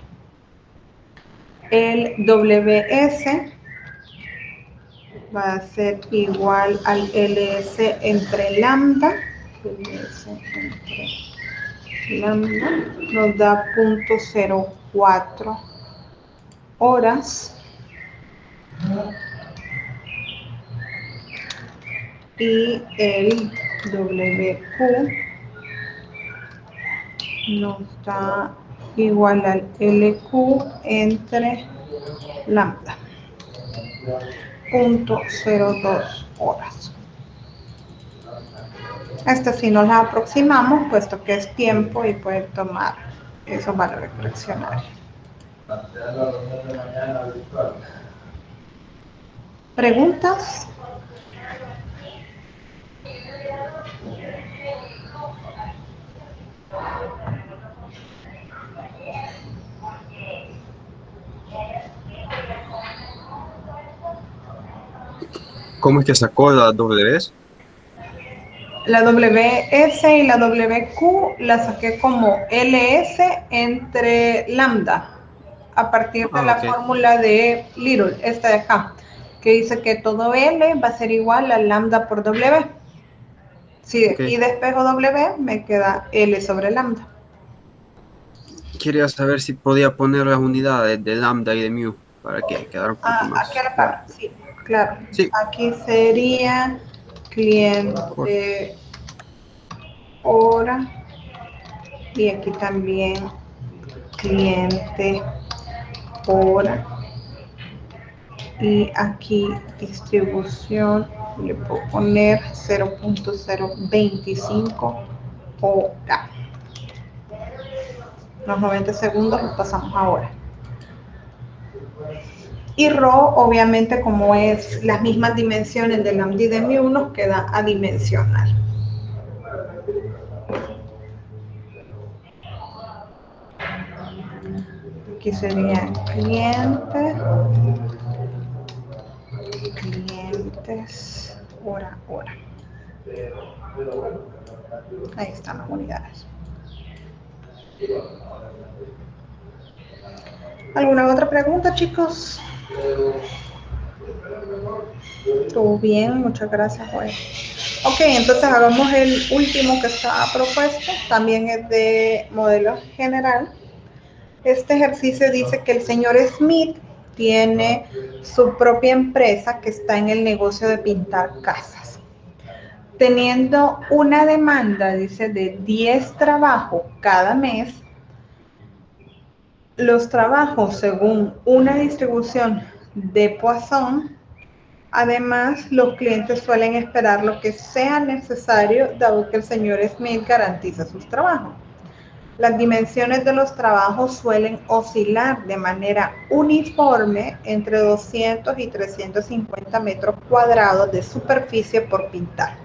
Speaker 1: El WS va a ser igual al LS entre lambda. LS entre lambda nos da 0.04 horas y el WQ nos da igual al LQ entre lambda. 2.02 horas. Esta sí nos la aproximamos, puesto que es tiempo y puede tomar esos valores fraccionarios. ¿Preguntas?
Speaker 2: ¿Cómo es que sacó la WS?
Speaker 1: La WS y la WQ la saqué como LS entre lambda, a partir de la
Speaker 2: Ok.
Speaker 1: fórmula de Little, esta de acá, que dice que todo L va a ser igual a lambda por W. Si de aquí
Speaker 2: Ok.
Speaker 1: despejo W, me queda L sobre lambda.
Speaker 2: Quería saber si podía poner las unidades de lambda y de mu para que quedara un poco
Speaker 1: Aquí a
Speaker 2: más
Speaker 1: la
Speaker 2: claro.
Speaker 1: par, sí, claro.
Speaker 2: Sí,
Speaker 1: Aquí sería
Speaker 2: por
Speaker 1: cliente hora y aquí también cliente hora. Y aquí distribución le puedo poner 0.025 hora. Los 90 segundos los pasamos ahora. Y ρ, obviamente, como es las mismas dimensiones de lambda y de mu, nos queda adimensional. Aquí serían clientes, hora. Ahí están las unidades. ¿Alguna otra pregunta, chicos? Todo bien, muchas gracias, Joel. Ok, entonces hagamos el último que está propuesto, también es de modelo general. Este ejercicio dice que el señor Smith tiene su propia empresa que está en el negocio de pintar casas. Teniendo una demanda, dice, de 10 trabajos cada mes, los trabajos según una distribución de Poisson. Además, los clientes suelen esperar lo que sea necesario, dado que el señor Smith garantiza sus trabajos. Las dimensiones de los trabajos suelen oscilar de manera uniforme entre 200 y 350 metros cuadrados de superficie por pintar.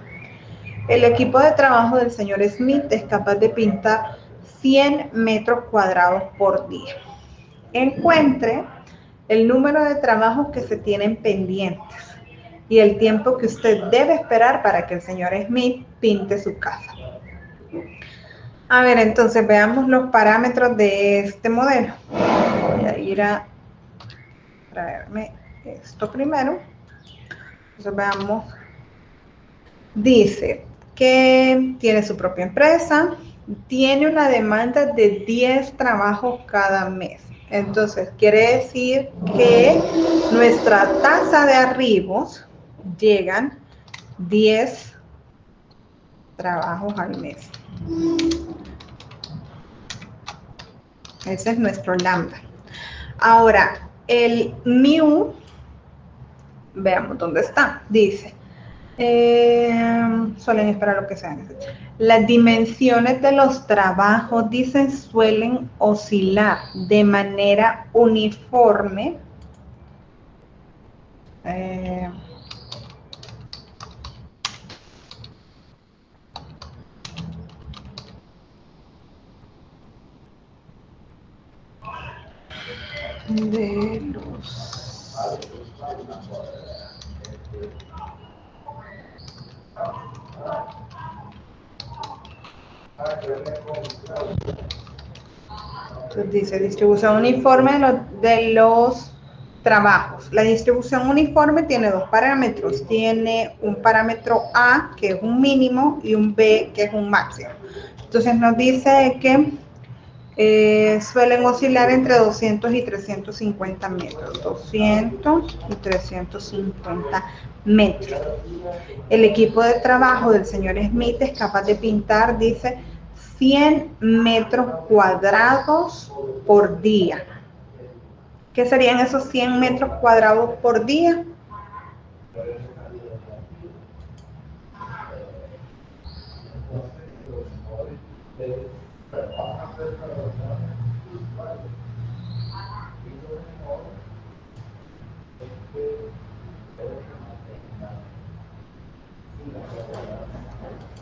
Speaker 1: El equipo de trabajo del señor Smith es capaz de pintar 100 metros cuadrados por día. Encuentre el número de trabajos que se tienen pendientes y el tiempo que usted debe esperar para que el señor Smith pinte su casa. A ver, entonces veamos los parámetros de este modelo. Voy a ir a traerme esto primero. Entonces veamos. Dice que tiene su propia empresa, tiene una demanda de 10 trabajos cada mes. Entonces quiere decir que nuestra tasa de arribos llegan 10 trabajos al mes. Ese es nuestro lambda. Ahora, el mu, veamos dónde está. Dice, suelen esperar lo que sea. Las dimensiones de los trabajos, dicen, suelen oscilar de manera uniforme. De los Entonces dice distribución uniforme de los trabajos. La distribución uniforme tiene dos parámetros. Tiene un parámetro A, que es un mínimo, y un B, que es un máximo. Entonces nos dice que suelen oscilar entre 200 y 350 metros. 200 y 350 metros. El equipo de trabajo del señor Smith es capaz de pintar, dice, 100 metros cuadrados por día. ¿Qué serían esos 100 metros cuadrados por día?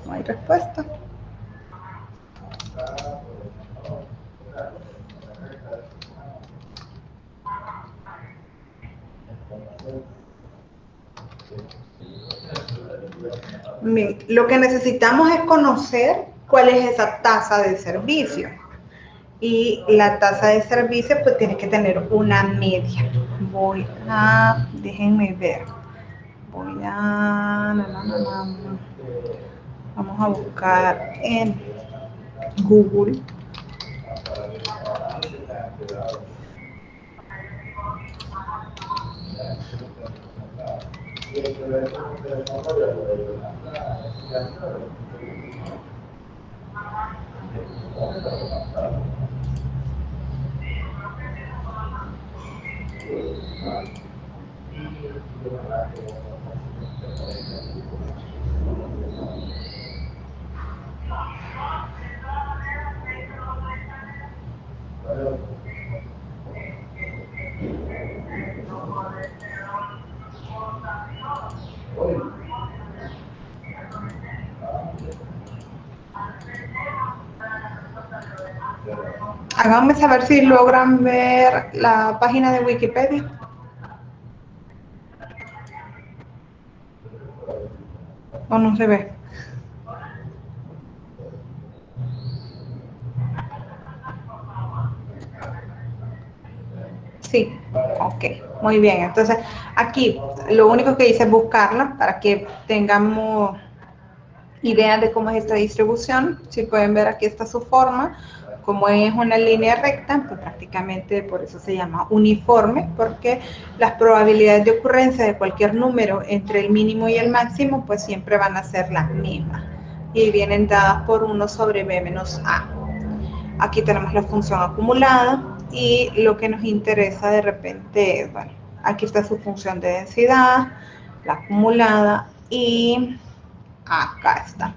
Speaker 1: No hay respuesta. Bien, lo que necesitamos es conocer cuál es esa tasa de servicio. Y la tasa de servicio pues tiene que tener una media. Déjenme ver. Vamos a buscar en Google. Háganme saber si logran ver la página de Wikipedia. ¿O no se ve? Sí, ok, muy bien. Entonces, aquí lo único que hice es buscarla para que tengamos idea de cómo es esta distribución. Si pueden ver, aquí está su forma. Como es una línea recta, pues prácticamente por eso se llama uniforme, porque las probabilidades de ocurrencia de cualquier número entre el mínimo y el máximo, pues siempre van a ser las mismas. Y vienen dadas por 1 sobre b menos a. Aquí tenemos la función acumulada y lo que nos interesa de repente es, bueno, aquí está su función de densidad, la acumulada, y acá está.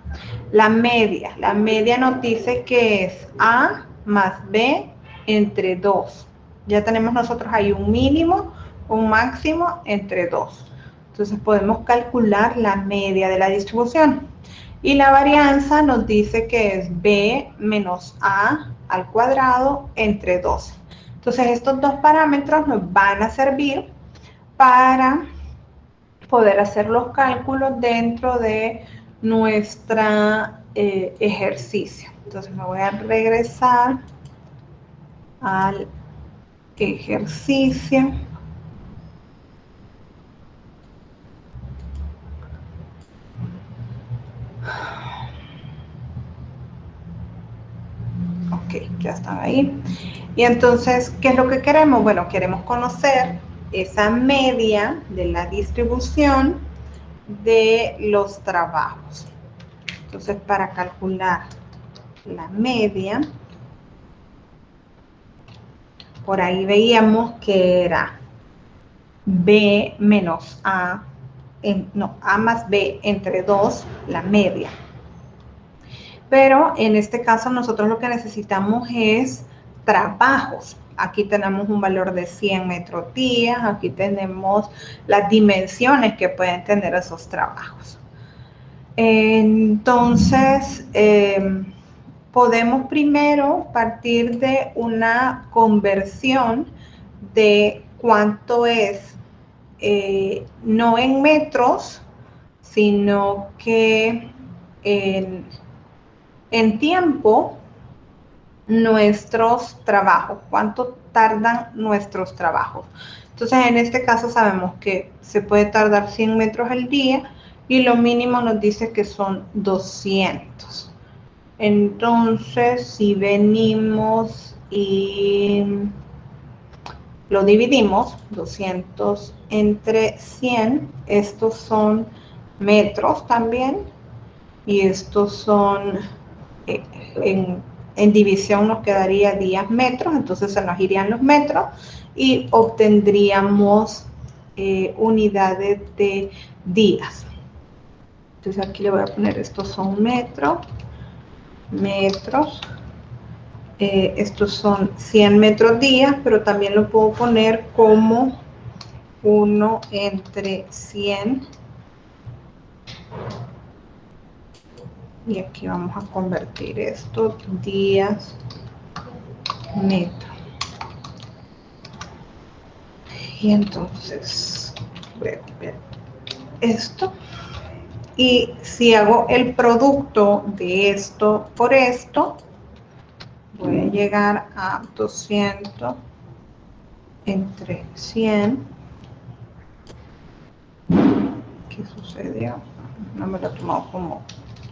Speaker 1: La media nos dice que es A más B entre 2. Ya tenemos nosotros ahí un mínimo, un máximo entre 2. Entonces podemos calcular la media de la distribución. Y la varianza nos dice que es B menos A al cuadrado entre 12. Entonces estos dos parámetros nos van a servir para poder hacer los cálculos dentro de nuestra ejercicio. Entonces me voy a regresar al ejercicio. Ok, ya están ahí. Y entonces, ¿qué es lo que queremos? Bueno, queremos conocer esa media de la distribución de los trabajos. Entonces, para calcular la media, por ahí veíamos que era B menos A, A más B entre 2, la media. Pero en este caso nosotros lo que necesitamos es trabajos. Aquí tenemos un valor de 100 metros días, aquí tenemos las dimensiones que pueden tener esos trabajos. Entonces, podemos primero partir de una conversión de cuánto es, no en metros, sino que en tiempo, nuestros trabajos, cuánto tardan nuestros trabajos. Entonces, en este caso sabemos que se puede tardar 100 metros al día y lo mínimo nos dice que son 200. Entonces, si venimos y lo dividimos, 200 entre 100, estos son metros también, y estos son, en división nos quedaría días metros, entonces se nos irían los metros y obtendríamos unidades de días. Entonces aquí le voy a poner, estos son metros, metros. Estos son 100 metros días, pero también lo puedo poner como 1 entre 100. Y aquí vamos a convertir esto días metro. Y entonces voy a copiar esto. Y si hago el producto de esto por esto, voy a llegar a 200 entre 100. ¿Qué sucedió? No me lo he tomado como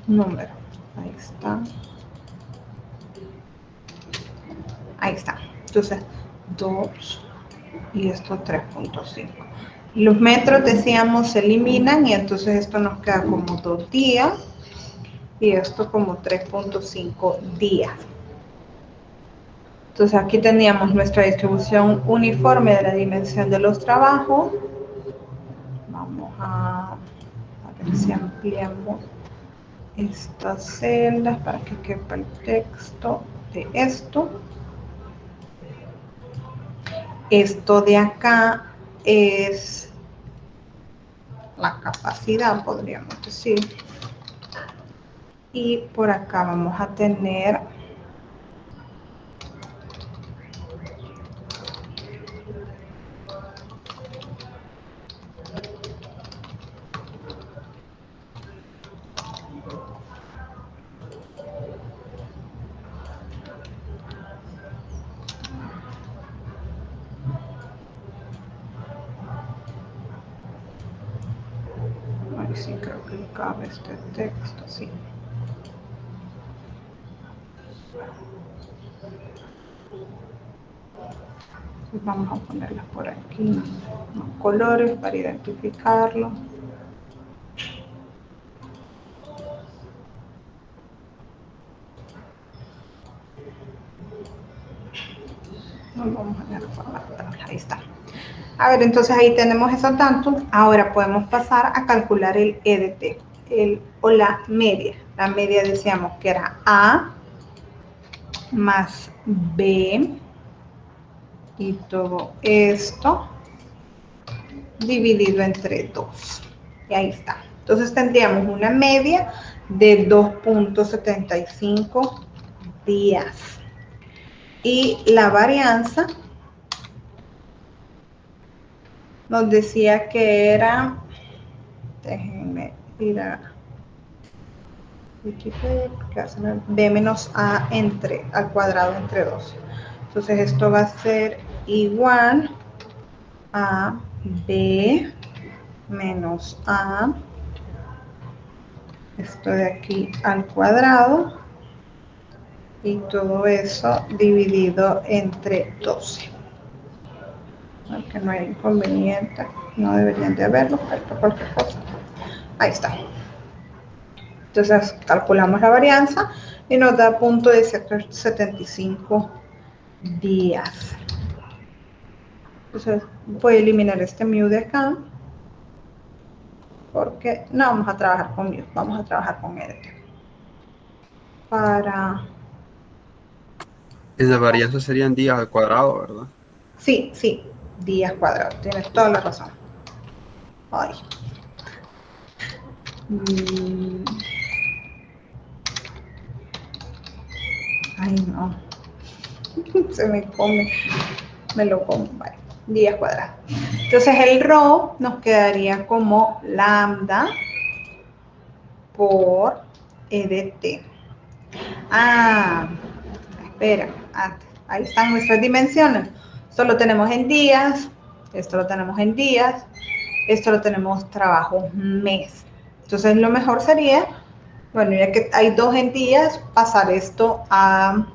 Speaker 1: número. Ahí está. Ahí está. Entonces, 2 y esto 3.5. Los metros, decíamos, se eliminan y entonces esto nos queda como 2 días y esto como 3.5 días. Entonces aquí teníamos nuestra distribución uniforme de la dimensión de los trabajos. Vamos a ver si ampliamos estas celdas para que quepa el texto de esto. Esto de acá es la capacidad, podríamos decir. Y por acá vamos a tener sí, creo que cabe este texto, sí. Vamos a ponerlas por aquí, los colores para identificarlo. Vamos a ver, ahí está. A ver, entonces ahí tenemos esos datos. Ahora podemos pasar a calcular el EDT, o la media. La media decíamos que era A más B y todo esto dividido entre 2. Y ahí está. Entonces tendríamos una media de 2.75 días. Y la varianza nos decía que era, déjenme ir a Wikipedia, b menos a al cuadrado entre 2. Entonces esto va a ser igual a b menos a, esto de aquí al cuadrado, y todo eso dividido entre 12. Aunque no hay inconveniente, no deberían de haberlo, pero por cualquier cosa. Ahí está. Entonces calculamos la varianza y nos da punto de 75 días. Entonces voy a eliminar este mu de acá porque no vamos a trabajar con mu, vamos a trabajar con edit. Para...
Speaker 2: Esa varianza serían días al cuadrado, ¿verdad?
Speaker 1: Sí, sí, días cuadrados, tienes toda la razón. Ay. Ay, no. Se me come. Me lo como. Vale. Días cuadrados. Entonces el rho nos quedaría como lambda por EDT. Ah, espera. Ahí están nuestras dimensiones. Esto lo tenemos en días. Esto lo tenemos en días. Esto lo tenemos trabajo mes. Entonces lo mejor sería, bueno, ya que hay 2 en días, pasar esto a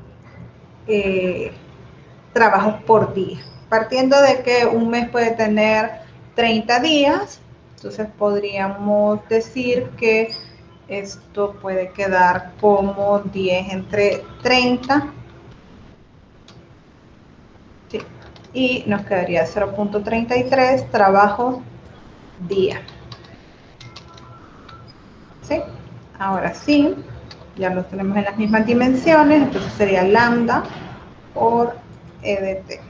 Speaker 1: trabajos por día. Partiendo de que un mes puede tener 30 días, entonces podríamos decir que esto puede quedar como 10 entre 30. Sí, y nos quedaría 0.33 trabajos día. ¿Sí? Ahora sí, Ya los tenemos en las mismas dimensiones, entonces sería lambda por E de t.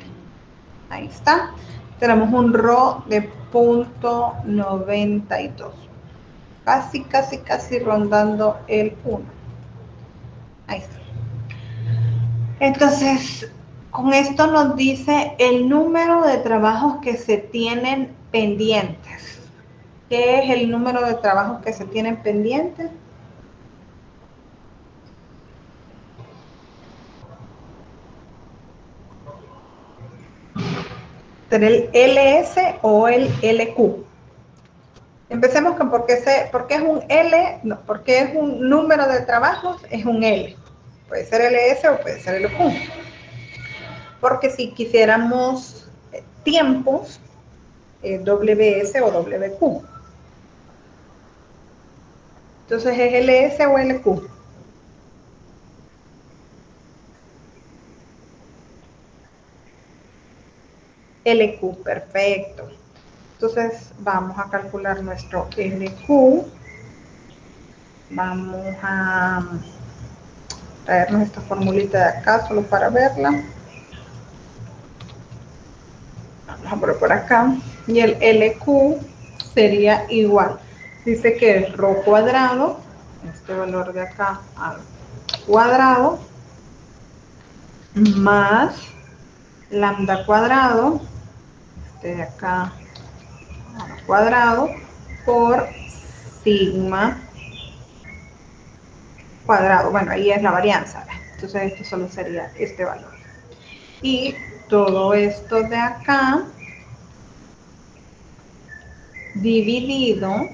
Speaker 1: Ahí está. Tenemos un ρ de 0.92. Casi rondando el 1. Ahí está. Entonces, con esto nos dice el número de trabajos que se tienen pendientes. ¿Qué es el número de trabajos que se tienen pendientes? ¿El LS o el LQ? Empecemos con por qué es un L, no, porque es un número de trabajos, es un L. Puede ser LS o puede ser LQ. Porque si quisiéramos tiempos, WS o WQ. Entonces, ¿es LS o LQ? LQ, perfecto. Entonces, vamos a calcular nuestro LQ. Vamos a traernos esta formulita de acá solo para verla. Vamos a poner por acá. Y el LQ sería igual. Dice que es ρ cuadrado, este valor de acá al cuadrado, más lambda cuadrado, este de acá al cuadrado, por sigma cuadrado. Bueno, ahí es la varianza. Entonces esto solo sería este valor. Y todo esto de acá dividido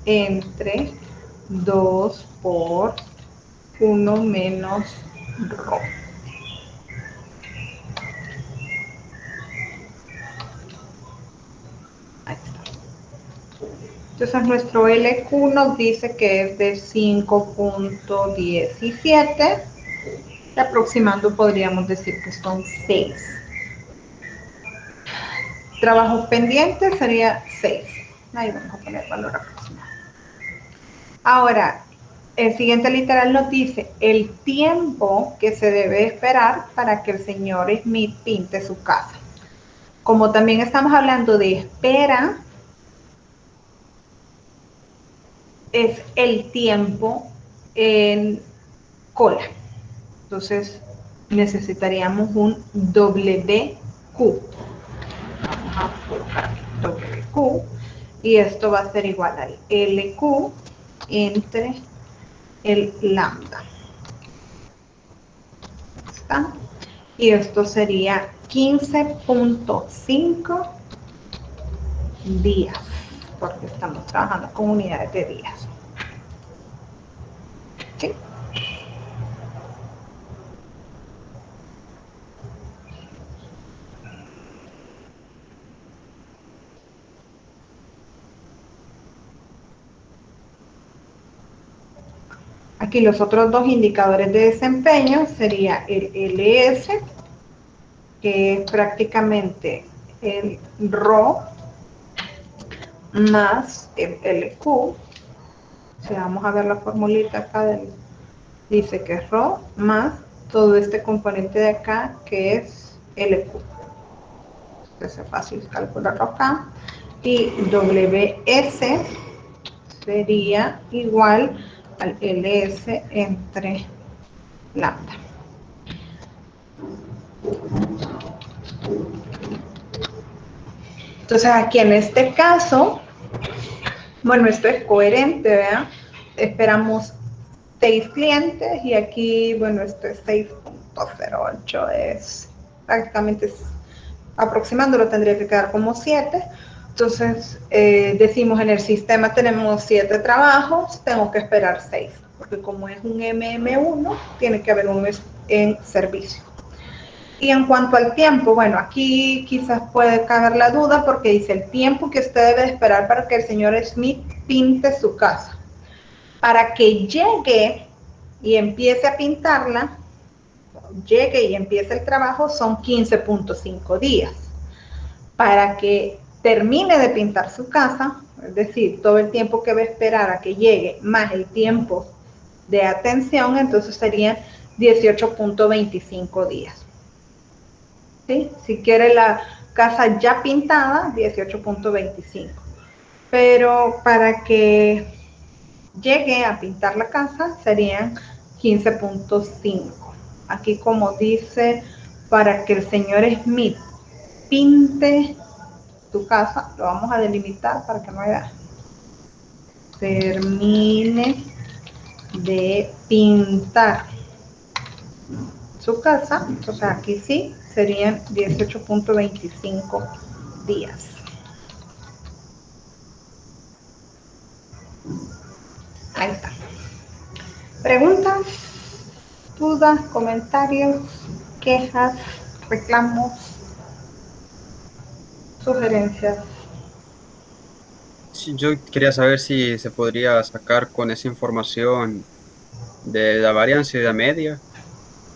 Speaker 1: entre 2 por 1 menos ρ. Ahí está. Entonces nuestro LQ nos dice que es de 5.17. Y aproximando podríamos decir que son 6. Trabajos pendientes sería 6. Ahí vamos a poner valor aproximado. Ahora, el siguiente literal nos dice el tiempo que se debe esperar para que el señor Smith pinte su casa. Como también estamos hablando de espera, es el tiempo en cola. Entonces, necesitaríamos un WQ. Vamos a colocar WQ. Y esto va a ser igual al LQ entre el lambda. ¿Está? Y esto sería 15.5 días, porque estamos trabajando con unidades de días. ¿Sí? Aquí los otros dos indicadores de desempeño sería el LS, que es prácticamente el ρ más el LQ. Si vamos a ver la formulita acá, dice que es ρ más todo este componente de acá, que es LQ. Entonces es fácil calcularlo acá. Y WS sería igual al LS entre lambda. Entonces aquí en este caso, bueno, esto es coherente, ¿verdad? Esperamos 6 clientes y aquí, bueno, esto es 6.08, es prácticamente, aproximándolo tendría que quedar como 7. Entonces, decimos en el sistema tenemos 7 trabajos, tengo que esperar 6, porque como es un MM1, tiene que haber uno en servicio. Y en cuanto al tiempo, bueno, aquí quizás puede caber la duda porque dice el tiempo que usted debe esperar para que el señor Smith pinte su casa. Para que llegue y empiece a pintarla, llegue y empiece el trabajo, son 15.5 días. Para que termine de pintar su casa, es decir, todo el tiempo que va a esperar a que llegue, más el tiempo de atención, entonces serían 18.25 días. ¿Sí? Si quiere la casa ya pintada, 18.25. Pero para que llegue a pintar la casa serían 15.5. Aquí como dice, para que el señor Smith pinte tu casa, lo vamos a delimitar para que no haya, termine de pintar su casa, entonces aquí sí serían 18.25 días. Ahí está. Preguntas, dudas, comentarios, quejas, reclamos, sugerencias.
Speaker 2: Sí, yo quería saber si se podría sacar con esa información de la varianza y la media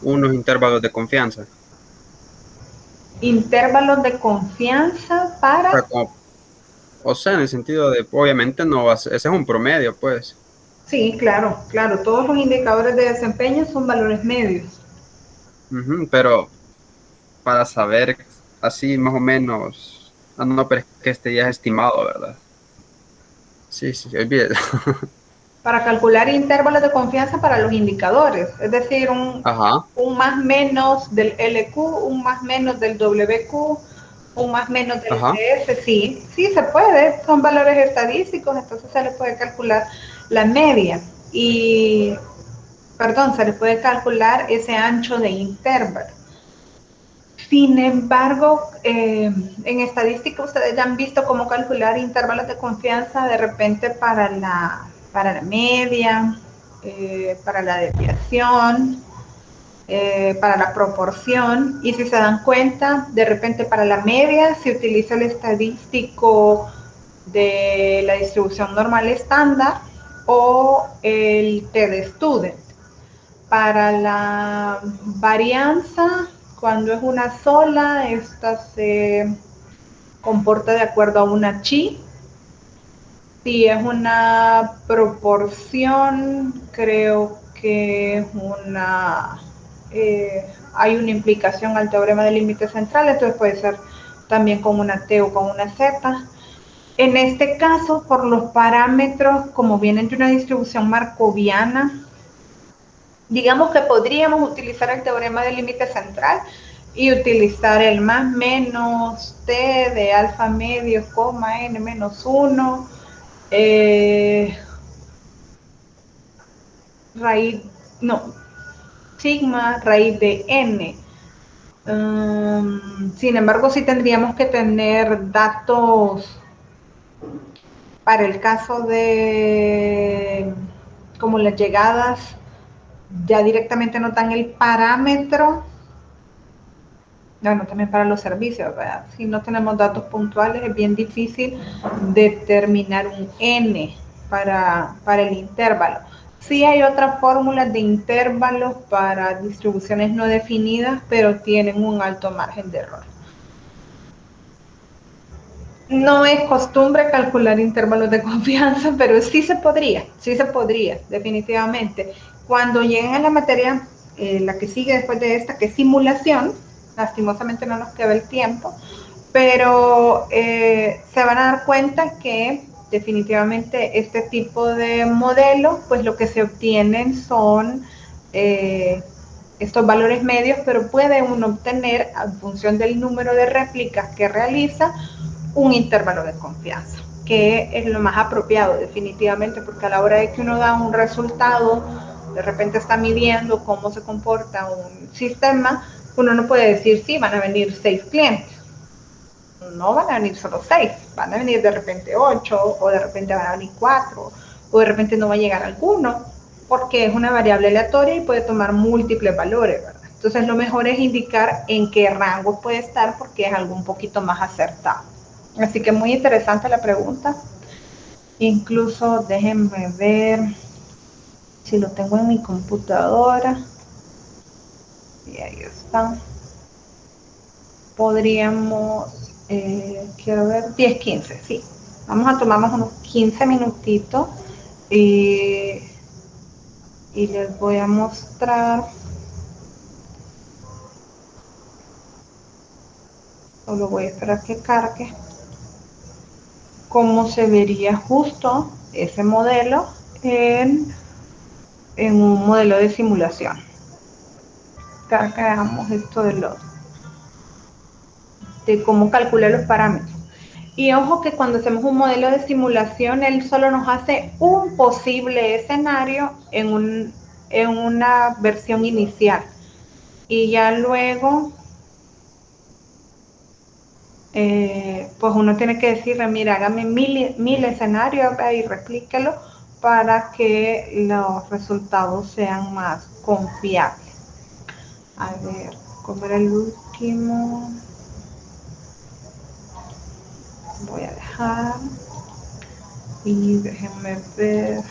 Speaker 2: unos intervalos de confianza.
Speaker 1: Intervalos de confianza
Speaker 2: O sea,
Speaker 1: para...
Speaker 2: o sea, en el sentido de, obviamente no va a ser, ese es un promedio, pues.
Speaker 1: Sí, claro, claro. Todos los indicadores de desempeño son valores medios.
Speaker 2: Ujú, pero para saber así más o menos, ah, no, pero es que este ya es estimado, ¿verdad? Sí, sí, olvídalo.
Speaker 1: Para calcular intervalos de confianza para los indicadores, es decir,
Speaker 2: Ajá,
Speaker 1: un más menos del LQ, un más menos del WQ, un más menos del
Speaker 2: ajá.
Speaker 1: CS, sí, sí se puede, son valores estadísticos, entonces se le puede calcular la media y, perdón, se le puede calcular ese ancho de intervalo. Sin embargo, en estadística ustedes ya han visto cómo calcular intervalos de confianza de repente para la media, para la desviación, para la proporción. Y si se dan cuenta, de repente para la media se utiliza el estadístico de la distribución normal estándar o el T-de-Student. Para la varianza, cuando es una sola, esta se comporta de acuerdo a una chi. Si es una proporción, creo que es hay una implicación al teorema del límite central, entonces puede ser también con una T o con una Z. En este caso, por los parámetros, como vienen de una distribución marcoviana, digamos que podríamos utilizar el teorema del límite central y utilizar el más menos t de alfa medio, coma n menos 1, raíz, no, sigma raíz de n. Sin embargo, sí tendríamos que tener datos para el caso de como las llegadas ya directamente notan el parámetro. Bueno, también para los servicios, ¿verdad? Si no tenemos datos puntuales es bien difícil determinar un n para el intervalo. Sí hay otras fórmulas de intervalos para distribuciones no definidas, pero tienen un alto margen de error. No es costumbre calcular intervalos de confianza, pero sí se podría, definitivamente. Cuando lleguen a la materia, la que sigue después de esta, que es simulación, lastimosamente no nos queda el tiempo, pero se van a dar cuenta que definitivamente este tipo de modelos, pues lo que se obtienen son estos valores medios, pero puede uno obtener, en función del número de réplicas que realiza, un intervalo de confianza, que es lo más apropiado definitivamente, porque a la hora de que uno da un resultado, de repente está midiendo cómo se comporta un sistema, uno no puede decir, sí, van a venir 6 clientes. No van a venir solo 6, van a venir de repente 8, o de repente van a venir 4, o de repente no va a llegar alguno, porque es una variable aleatoria y puede tomar múltiples valores, ¿verdad? Entonces lo mejor es indicar en qué rango puede estar, porque es algo un poquito más acertado. Así que muy interesante la pregunta. Incluso déjenme ver si lo tengo en mi computadora. Y ahí está. Podríamos, quiero ver, 10, 15, sí. Vamos a tomarnos unos 15 minutitos. y les voy a mostrar, solo voy a esperar que cargue, cómo se vería justo ese modelo en un modelo de simulación. Cargamos esto de cómo calcula los parámetros. Y ojo que cuando hacemos un modelo de simulación, él solo nos hace un posible escenario en una versión inicial. Y ya luego, pues uno tiene que decirle, mira, hágame mil escenarios y replíquelo para que los resultados sean más confiables. A ver, ¿cómo era el último? Voy a dejar y déjenme ver.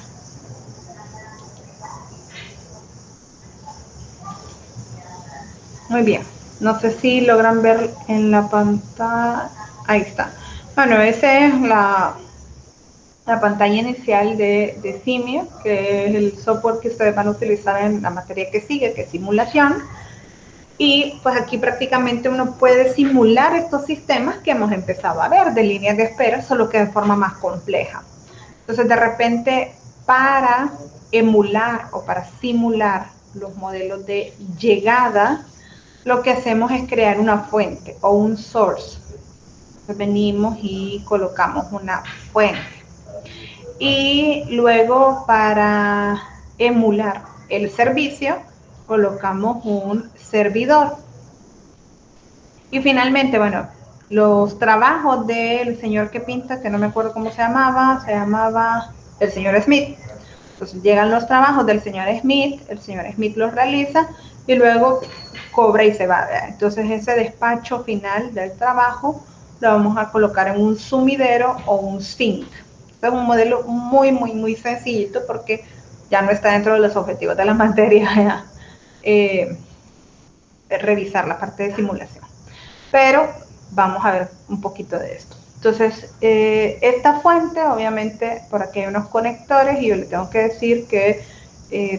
Speaker 1: Muy bien, no sé si logran ver en la pantalla. Ahí está. Bueno, esa es la pantalla inicial de Simio, que es el software que ustedes van a utilizar en la materia que sigue, que es simulación. Y pues aquí prácticamente uno puede simular estos sistemas que hemos empezado a ver de líneas de espera, solo que de forma más compleja. Entonces, de repente, para emular o para simular los modelos de llegada, lo que hacemos es crear una fuente o un source. Entonces, venimos y colocamos una fuente. Y luego, para emular el servicio, colocamos un servidor. Y finalmente, bueno, los trabajos del señor que pinta, que no me acuerdo cómo se llamaba el señor Smith. Entonces llegan los trabajos del señor Smith, el señor Smith los realiza y luego cobra y se va. Entonces ese despacho final del trabajo lo vamos a colocar en un sumidero o un sink. Es un modelo muy sencillito porque ya no está dentro de los objetivos de la materia revisar la parte de simulación. Pero vamos a ver un poquito de esto. Entonces, esta fuente, obviamente, por aquí hay unos conectores y yo le tengo que decir que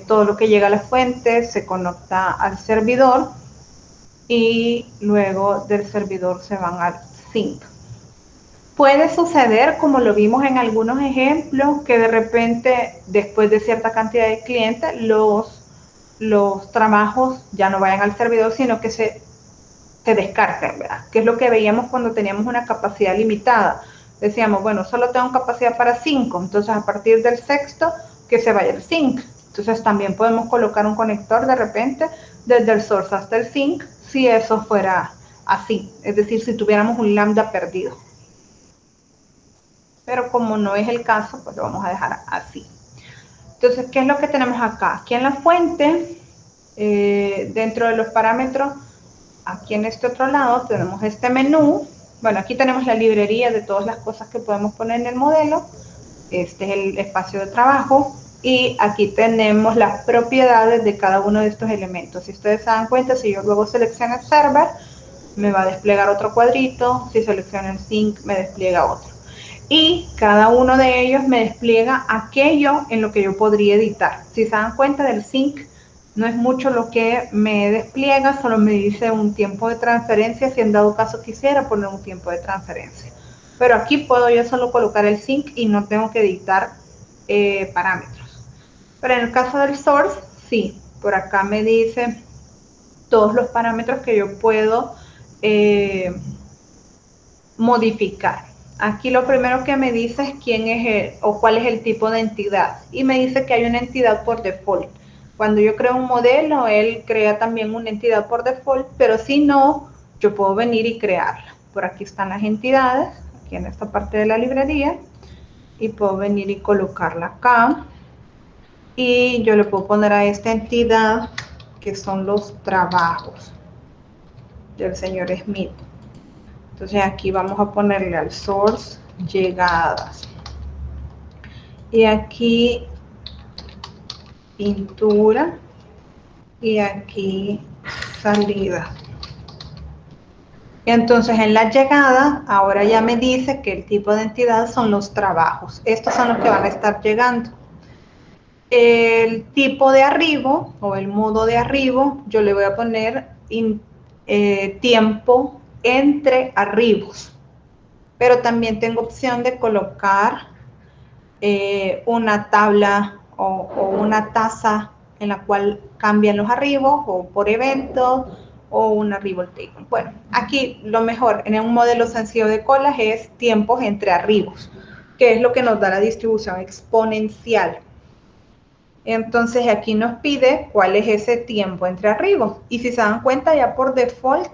Speaker 1: todo lo que llega a la fuente se conecta al servidor y luego del servidor se van al sink. Puede suceder, como lo vimos en algunos ejemplos, que de repente, después de cierta cantidad de clientes, los trabajos ya no vayan al servidor, sino que se descargan, ¿verdad? Que es lo que veíamos cuando teníamos una capacidad limitada. Decíamos, bueno, solo tengo capacidad para 5, entonces a partir del sexto que se vaya el sync. Entonces también podemos colocar un conector de repente desde el source hasta el sync si eso fuera así, es decir, si tuviéramos un lambda perdido. Pero como no es el caso, pues lo vamos a dejar así. Entonces, ¿qué es lo que tenemos acá? Aquí en la fuente, dentro de los parámetros, aquí en este otro lado tenemos este menú. Bueno, aquí tenemos la librería de todas las cosas que podemos poner en el modelo. Este es el espacio de trabajo. Y aquí tenemos las propiedades de cada uno de estos elementos. Si ustedes se dan cuenta, si yo luego selecciono el server, me va a desplegar otro cuadrito. Si selecciono el sync, me despliega otro. Y cada uno de ellos me despliega aquello en lo que yo podría editar. Si se dan cuenta del sync, no es mucho lo que me despliega, solo me dice un tiempo de transferencia si en dado caso quisiera poner un tiempo de transferencia. Pero aquí puedo yo solo colocar el sync y no tengo que editar parámetros. Pero en el caso del source, sí, por acá me dice todos los parámetros que yo puedo modificar. Aquí lo primero que me dice es quién es o cuál es el tipo de entidad. Y me dice que hay una entidad por default. Cuando yo creo un modelo, él crea también una entidad por default, pero si no, yo puedo venir y crearla. Por aquí están las entidades, aquí en esta parte de la librería, y puedo venir y colocarla acá. Y yo le puedo poner a esta entidad que son los trabajos del señor Smith. Entonces aquí vamos a ponerle al source llegadas. Y aquí pintura. Y aquí salida. Y entonces en la llegada, ahora ya me dice que el tipo de entidad son los trabajos. Estos son los que van a estar llegando. el tipo de arribo o el modo de arribo, yo le voy a poner tiempo entre arribos. Pero también tengo opción de colocar una tabla o una tasa en la cual cambian los arribos o por evento o un arrival table. Bueno, aquí lo mejor en un modelo sencillo de colas es tiempos entre arribos, que es lo que nos da la distribución exponencial. Entonces aquí nos pide cuál es ese tiempo entre arribos. Y si se dan cuenta, ya por default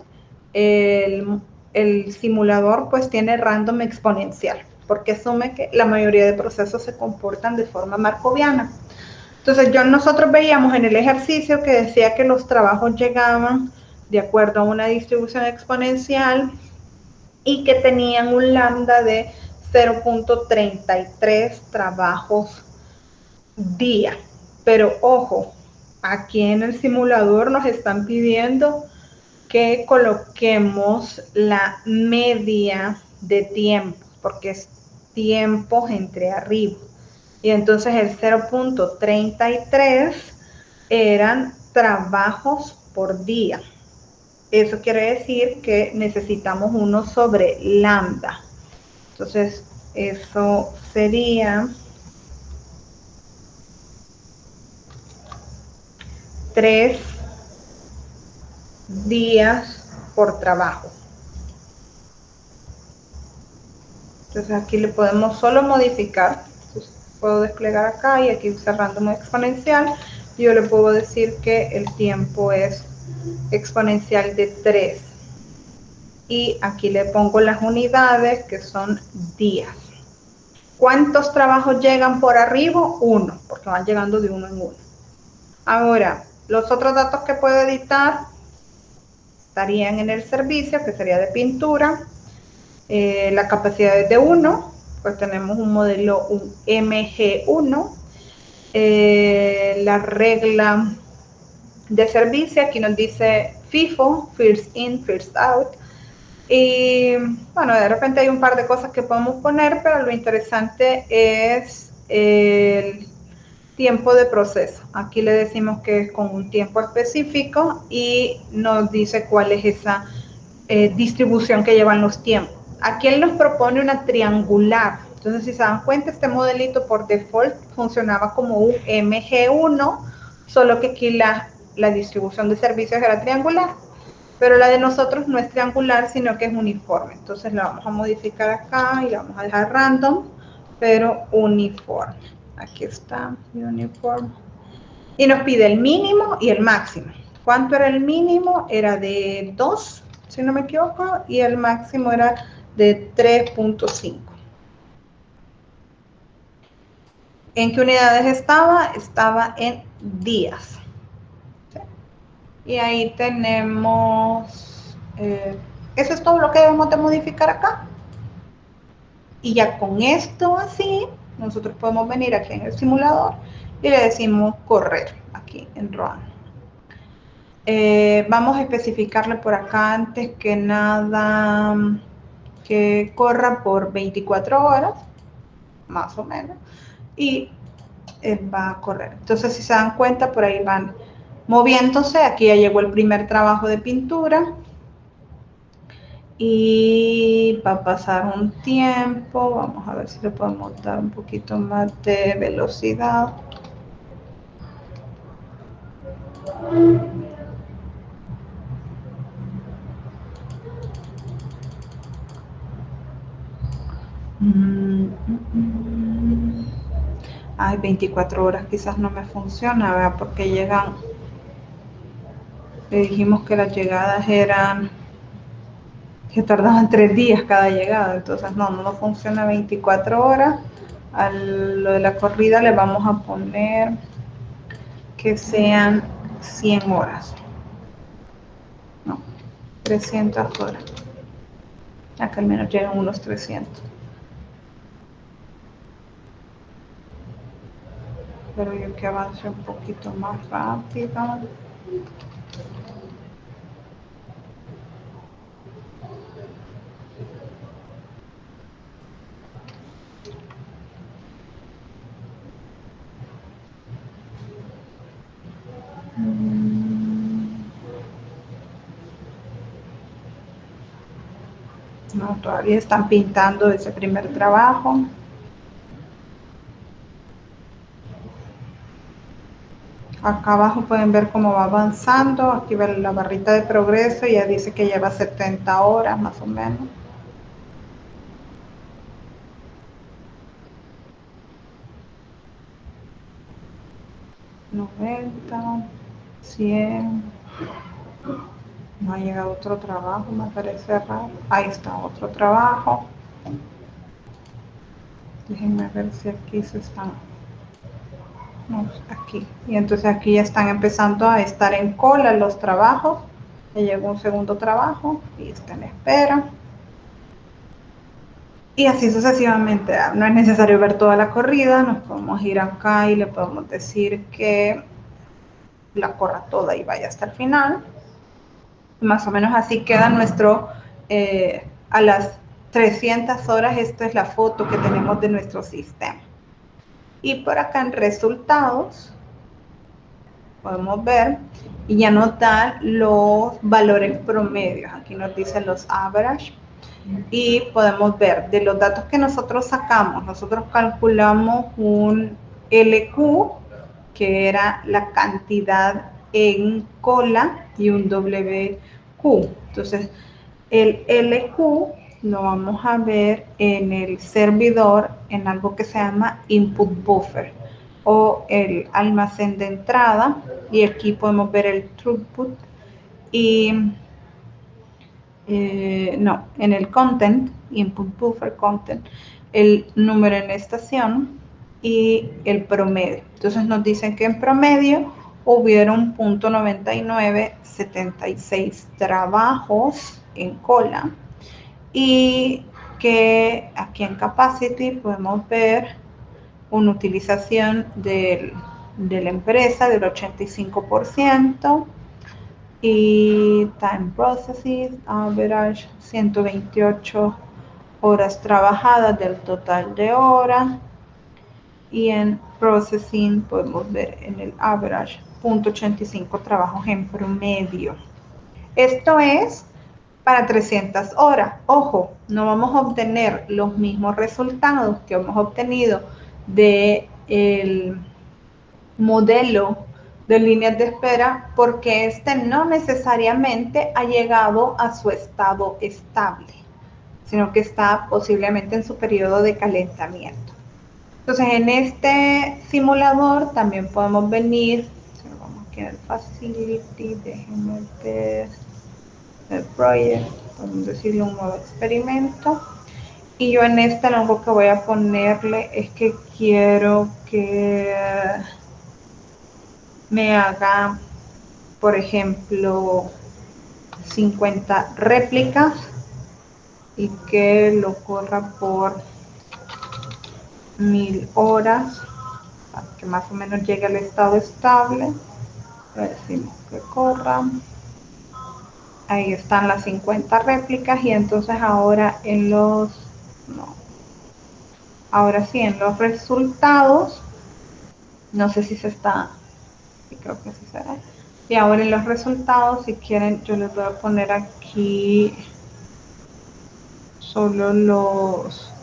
Speaker 1: el simulador pues tiene random exponencial, porque asume que la mayoría de procesos se comportan de forma markoviana. Entonces nosotros veíamos en el ejercicio que decía que los trabajos llegaban de acuerdo a una distribución exponencial y que tenían un lambda de 0.33 trabajos día. Pero ojo, aquí en el simulador nos están pidiendo que coloquemos la media de tiempo, porque es tiempos entre arriba. Y entonces el 0.33 eran trabajos por día. Eso quiere decir que necesitamos uno sobre lambda. Entonces, eso sería 3 días por trabajo. Entonces aquí le podemos solo modificar. Entonces, puedo desplegar acá y aquí cerrando un exponencial. Yo le puedo decir que el tiempo es exponencial de 3. Y aquí le pongo las unidades que son días. ¿Cuántos trabajos llegan por arriba? 1, porque van llegando de uno en uno. Ahora, los otros datos que puedo editar estarían en el servicio, que sería de pintura. La capacidad es de 1, pues tenemos un modelo un MG1. La regla de servicio, aquí nos dice FIFO, First In, First Out. Y bueno, de repente hay un par de cosas que podemos poner, pero lo interesante es el tiempo de proceso. Aquí le decimos que es con un tiempo específico y nos dice cuál es esa distribución que llevan los tiempos. Aquí él nos propone una triangular. Entonces, si se dan cuenta, este modelito por default funcionaba como un MG1, solo que aquí la distribución de servicios era triangular. Pero la de nosotros no es triangular, sino que es uniforme. Entonces la vamos a modificar acá y la vamos a dejar random, pero uniforme. Aquí está, uniforme. Y nos pide el mínimo y el máximo. ¿Cuánto era el mínimo? Era de 2, si no me equivoco, y el máximo era de 3.5. ¿En qué unidades estaba? Estaba en días. Y ahí tenemos, eso es todo lo que debemos de modificar acá. Y ya con esto así, nosotros podemos venir aquí en el simulador y le decimos correr aquí en Run. Vamos a especificarle por acá antes que nada que corra por 24 horas, más o menos, y va a correr. Entonces, si se dan cuenta, por ahí van moviéndose. Aquí ya llegó el primer trabajo de pintura. Y va a pasar un tiempo. Vamos a ver si le podemos dar un poquito más de velocidad. Ay, 24 horas quizás no me funciona, ¿verdad? Porque llegan, le dijimos que las llegadas eran, que tardaban 3 días cada llegada, entonces no funciona 24 horas. A lo de la corrida le vamos a poner que sean 100 horas. No, 300 horas. Acá al menos llegan unos 300. Pero yo que avance un poquito más rápido. No, todavía están pintando ese primer trabajo. Acá abajo pueden ver cómo va avanzando. Aquí ven la barrita de progreso, ya dice que lleva 70 horas más o menos. $90, $100. No ha llegado otro trabajo, me parece raro. Ahí está otro trabajo. Déjenme ver si aquí se están. No, aquí. Y entonces aquí ya están empezando a estar en cola los trabajos. Ya llegó un segundo trabajo y está en espera. Y así sucesivamente. No es necesario ver toda la corrida. Nos podemos ir acá y le podemos decir que la corra toda y vaya hasta el final. Más o menos así queda nuestro, a las 300 horas, esta es la foto que tenemos de nuestro sistema. Y por acá en resultados, podemos ver, y ya nos da los valores promedios. Aquí nos dicen los average. Y podemos ver, de los datos que nosotros sacamos, nosotros calculamos un LQ, que era la cantidad en cola, y un WQ. Entonces, el LQ lo vamos a ver en el servidor en algo que se llama input buffer o el almacén de entrada, y aquí podemos ver el throughput y no, en el content, input buffer content, el número en la estación y el promedio. Entonces nos dicen que en promedio hubieron .9976 trabajos en cola, y que aquí en capacity podemos ver una utilización de la empresa del 85%, y time processing average 128 horas trabajadas del total de horas, y en processing podemos ver en el average .85 trabajos en promedio. Esto es para 300 horas. Ojo, no vamos a obtener los mismos resultados que hemos obtenido del modelo de líneas de espera, porque este no necesariamente ha llegado a su estado estable, sino que está posiblemente en su periodo de calentamiento. Entonces, en este simulador también podemos venir, vamos aquí en el Facility, déjenme ver el Project, podemos decirle un nuevo experimento. Y yo en esta lo único que voy a ponerle es que quiero que me haga, por ejemplo, 50 réplicas y que lo corra por 1000 horas, para que más o menos llegue al estado estable. Le decimos que corra. Ahí están las 50 réplicas, y entonces ahora en los, no, ahora sí, en los resultados, no sé si se está, creo que sí será. Y ahora en los resultados, si quieren, yo les voy a poner aquí solo los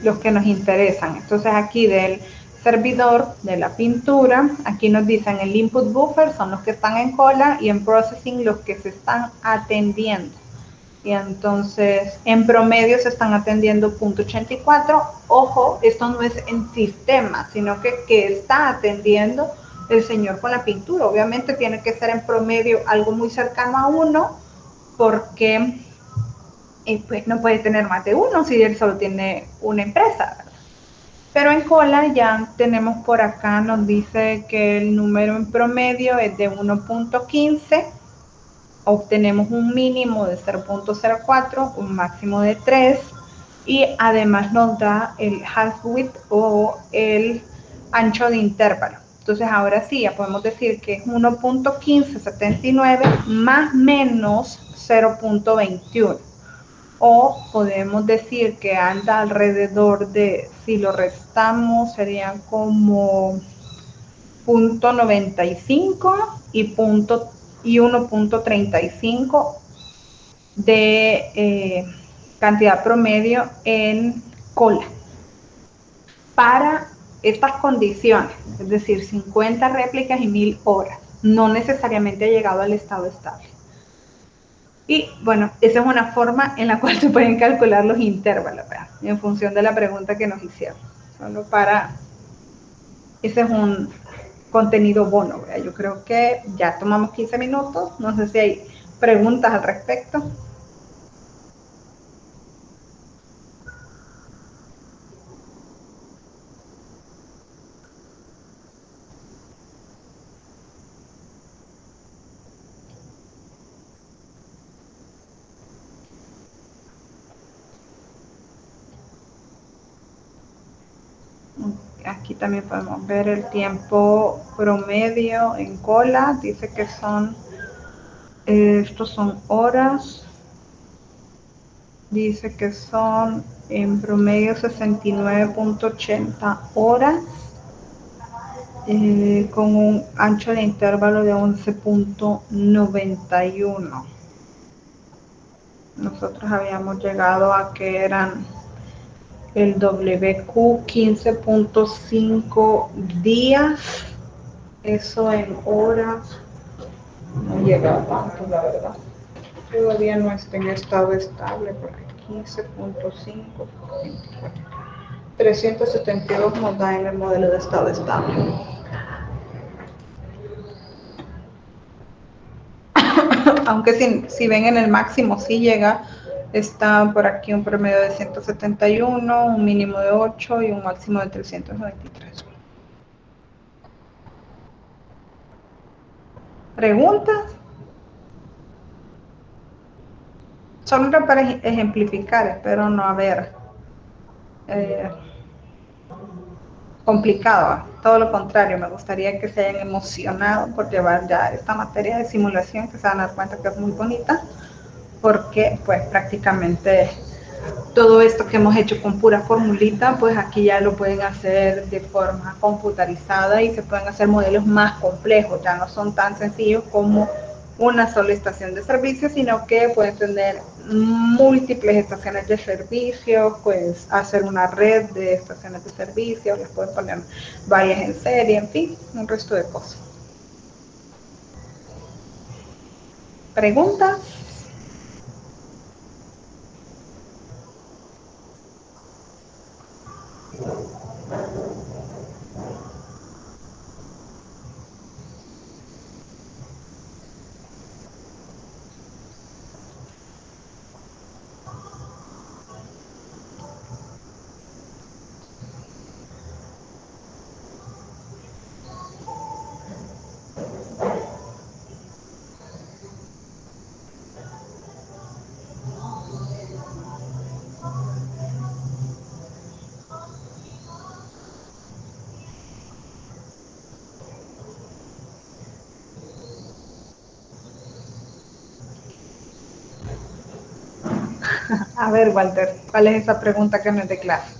Speaker 1: los que nos interesan. Entonces aquí del servidor de la pintura, aquí nos dicen el input buffer son los que están en cola, y en processing los que se están atendiendo. Y entonces en promedio se están atendiendo .84. Ojo, esto no es en sistema, sino que está atendiendo el señor con la pintura. Obviamente tiene que ser en promedio algo muy cercano a 1, porque pues no puede tener más de uno si él solo tiene una empresa, ¿verdad? Pero en cola ya tenemos por acá, nos dice que el número en promedio es de 1.15, obtenemos un mínimo de 0.04, un máximo de 3, y además nos da el half width o el ancho de intervalo. Entonces ahora sí, ya podemos decir que es 1.1579 más menos 0.21. o podemos decir que anda alrededor de, si lo restamos, serían como 0.95 y 1.35 de cantidad promedio en cola. Para estas condiciones, es decir, 50 réplicas y 1000 horas, no necesariamente ha llegado al estado estable. Y bueno, esa es una forma en la cual se pueden calcular los intervalos, ¿verdad? En función de la pregunta que nos hicieron. Solo para, ese es un contenido bono, ¿verdad? Yo creo que ya tomamos 15 minutos, no sé si hay preguntas al respecto. Aquí también podemos ver el tiempo promedio en cola, dice que son, estos son horas, dice que son en promedio 69.80 horas, con un ancho de intervalo de 11.91. Nosotros habíamos llegado a que eran el WQ 15.5 días, eso en horas no llega a tanto, la verdad. Todavía no está en estado estable, por aquí 15.5, 372 nos da en el modelo de estado estable. Aunque si ven en el máximo sí llega, está por aquí un promedio de 171, un mínimo de 8 y un máximo de 393. ¿Preguntas? Solo para ejemplificar, espero no haber complicado, todo lo contrario, me gustaría que se hayan emocionado por llevar ya esta materia de simulación, que se van a dar cuenta que es muy bonita, porque pues prácticamente todo esto que hemos hecho con pura formulita, pues aquí ya lo pueden hacer de forma computarizada y se pueden hacer modelos más complejos, ya no son tan sencillos como una sola estación de servicio, sino que pueden tener múltiples estaciones de servicio, pues hacer una red de estaciones de servicio, les pueden poner varias en serie, en fin, un resto de cosas. ¿Preguntas? A ver, Walter, ¿cuál es esa pregunta que no es de clase?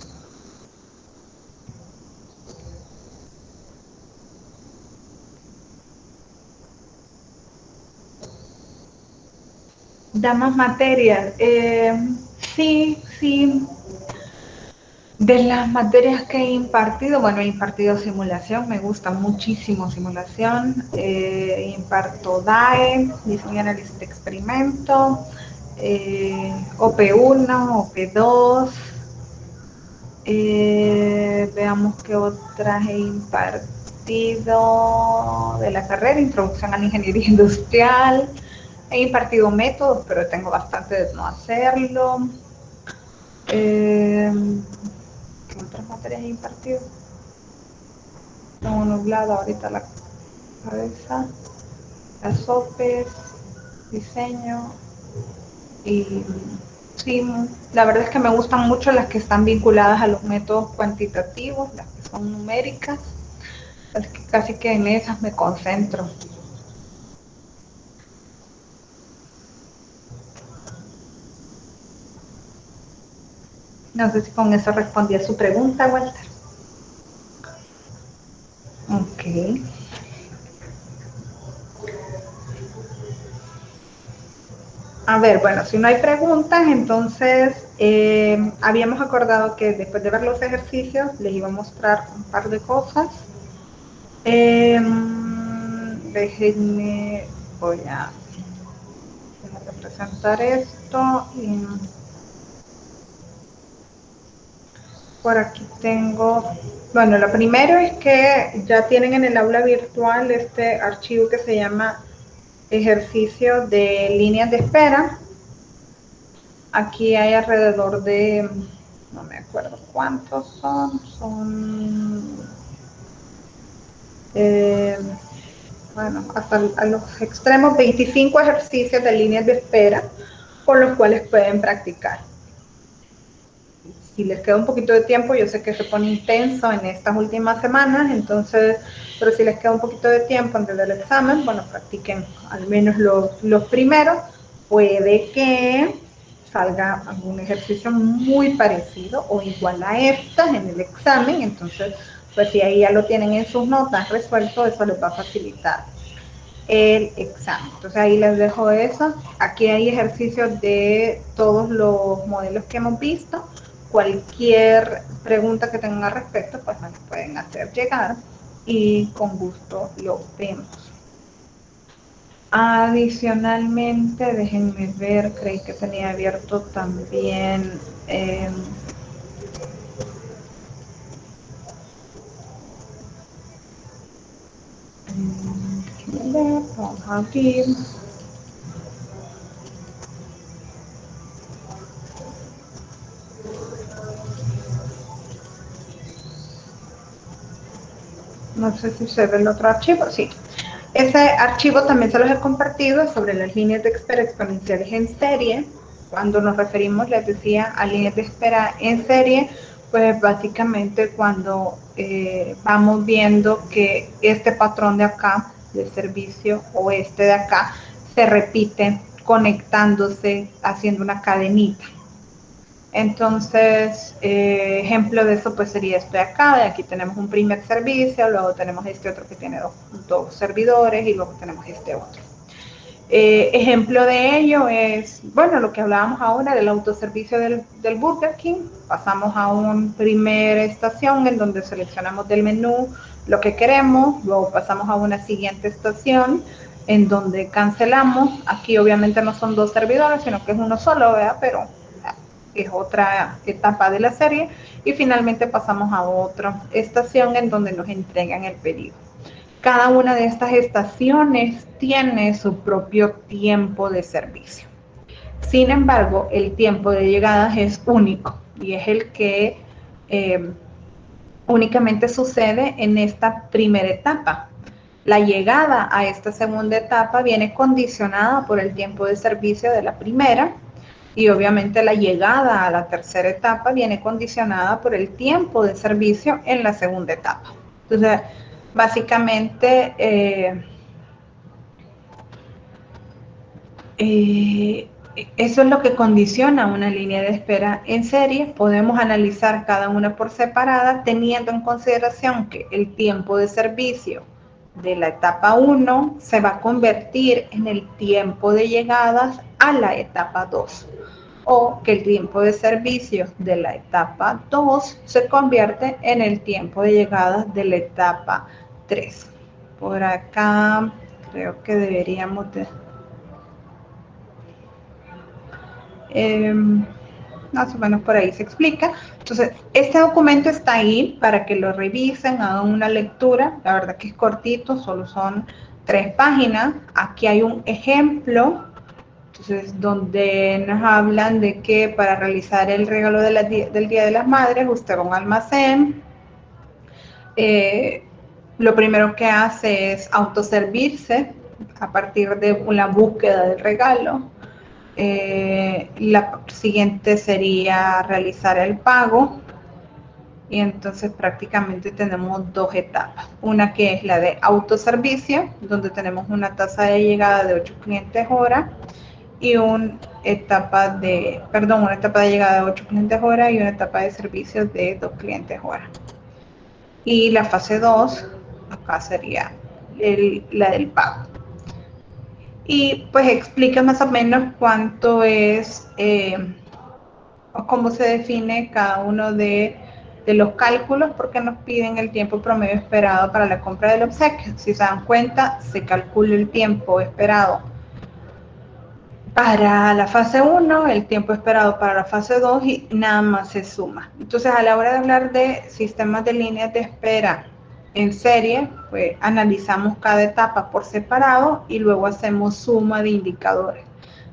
Speaker 1: Da más materias. Sí, sí. De las materias que he impartido, bueno, he impartido simulación, me gusta muchísimo simulación. Imparto DAE, diseño y análisis de experimento, OP1, OP2. Veamos qué otras he impartido de la carrera, introducción a la ingeniería industrial. He impartido métodos, pero tengo bastante de no hacerlo. ¿Qué otras materias he impartido? Tengo nublada ahorita la cabeza. Las SOPES, diseño y sí, la verdad es que me gustan mucho las que están vinculadas a los métodos cuantitativos, las que son numéricas. Es que casi que en esas me concentro. No sé si con eso respondí a su pregunta, Walter. Ok. A ver, bueno, si no hay preguntas, entonces habíamos acordado que después de ver los ejercicios les iba a mostrar un par de cosas. Déjenme, voy a dejar de presentar esto y por aquí tengo, bueno, lo primero es que ya tienen en el aula virtual este archivo que se llama ejercicio de líneas de espera. Aquí hay alrededor de, no me acuerdo cuántos son eh, bueno, hasta a los extremos 25 ejercicios de líneas de espera con los cuales pueden practicar. Si les queda un poquito de tiempo, yo sé que se pone intenso en estas últimas semanas, entonces, pero si les queda un poquito de tiempo antes del examen, bueno, practiquen al menos los primeros. Puede que salga algún ejercicio muy parecido o igual a estas en el examen, entonces, pues si ahí ya lo tienen en sus notas resuelto, eso les va a facilitar el examen. Entonces ahí les dejo eso. Aquí hay ejercicios de todos los modelos que hemos visto. Cualquier pregunta que tengan al respecto, pues me pueden hacer llegar y con gusto lo vemos. Adicionalmente, déjenme ver, creí que tenía abierto también vamos a abrir. No sé si se ve el otro archivo, sí. Ese archivo también se los he compartido sobre las líneas de espera exponenciales en serie. Cuando nos referimos, les decía, a líneas de espera en serie, pues básicamente cuando vamos viendo que este patrón de acá, de servicio, o este de acá, se repite conectándose, haciendo una cadenita. Entonces, ejemplo de eso pues sería este de acá, de aquí tenemos un primer servicio, luego tenemos este otro que tiene dos servidores y luego tenemos este otro. Ejemplo de ello es, bueno, lo que hablábamos ahora del autoservicio del Burger King. Pasamos a una primera estación en donde seleccionamos del menú lo que queremos, luego pasamos a una siguiente estación en donde cancelamos. Aquí obviamente no son dos servidores, sino que es uno solo, ¿verdad? Pero es otra etapa de la serie, y finalmente pasamos a otra estación en donde nos entregan el pedido. Cada una de estas estaciones tiene su propio tiempo de servicio. Sin embargo, el tiempo de llegada es único y es el que únicamente sucede en esta primera etapa. La llegada a esta segunda etapa viene condicionada por el tiempo de servicio de la primera, y obviamente la llegada a la tercera etapa viene condicionada por el tiempo de servicio en la segunda etapa. Entonces, básicamente, eso es lo que condiciona una línea de espera en serie. Podemos analizar cada una por separada, teniendo en consideración que el tiempo de servicio de la etapa 1 se va a convertir en el tiempo de llegadas a la etapa 2, o que el tiempo de servicio de la etapa 2 se convierte en el tiempo de llegadas de la etapa 3. Por acá creo que deberíamos de... más o menos por ahí se explica. Entonces, este documento está ahí para que lo revisen, hagan una lectura. La verdad que es cortito, solo son 3 páginas. Aquí hay un ejemplo, entonces, donde nos hablan de que para realizar el regalo de del Día de las Madres, usted va a un almacén. Lo primero que hace es autoservirse a partir de la búsqueda del regalo. La siguiente sería realizar el pago, y entonces prácticamente tenemos 2 etapas. Una que es la de autoservicio, donde tenemos una tasa de llegada de 8 clientes hora, y una etapa de llegada de 8 clientes hora y una etapa de servicios de 2 clientes hora. Y la fase 2, acá sería la del pago. Y pues explica más o menos cuánto es o cómo se define cada uno de los cálculos, porque nos piden el tiempo promedio esperado para la compra del obsequio. Si se dan cuenta, se calcula el tiempo esperado para la fase 1, el tiempo esperado para la fase 2 y nada más se suma. Entonces, a la hora de hablar de sistemas de líneas de espera en serie, pues analizamos cada etapa por separado y luego hacemos suma de indicadores.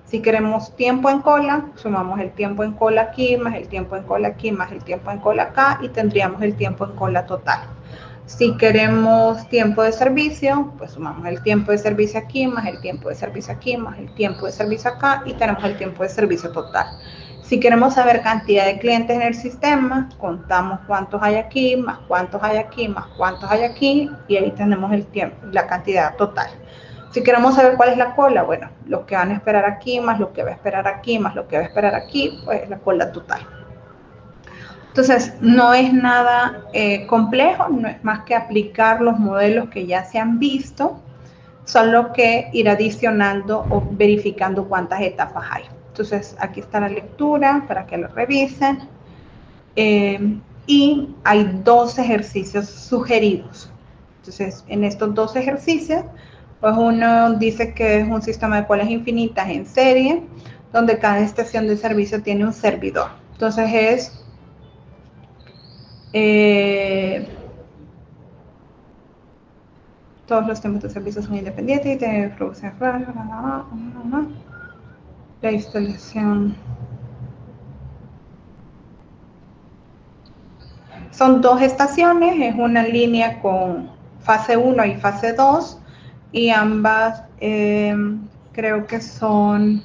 Speaker 1: Si queremos tiempo en cola, sumamos el tiempo en cola aquí, más el tiempo en cola aquí, más el tiempo en cola acá y tendríamos el tiempo en cola total. Si queremos tiempo de servicio, pues sumamos el tiempo de servicio aquí, más el tiempo de servicio aquí, más el tiempo de servicio acá y tenemos el tiempo de servicio total. Si queremos saber cantidad de clientes en el sistema, contamos cuántos hay aquí, más cuántos hay aquí, más cuántos hay aquí y ahí tenemos el tiempo, la cantidad total. Si queremos saber cuál es la cola, bueno, lo que van a esperar aquí, más lo que va a esperar aquí, más lo que va a esperar aquí, pues la cola total. Entonces, no es nada complejo, no es más que aplicar los modelos que ya se han visto, solo que ir adicionando o verificando cuántas etapas hay. Entonces, aquí está la lectura para que lo revisen. Y hay 2 ejercicios sugeridos. Entonces, en estos 2 ejercicios, pues uno dice que es un sistema de colas infinitas en serie, donde cada estación de servicio tiene un servidor. Entonces, es todos los tiempos de servicio son independientes y tienen producción. La instalación. Son 2 estaciones, es una línea con fase 1 y fase 2 y ambas creo que son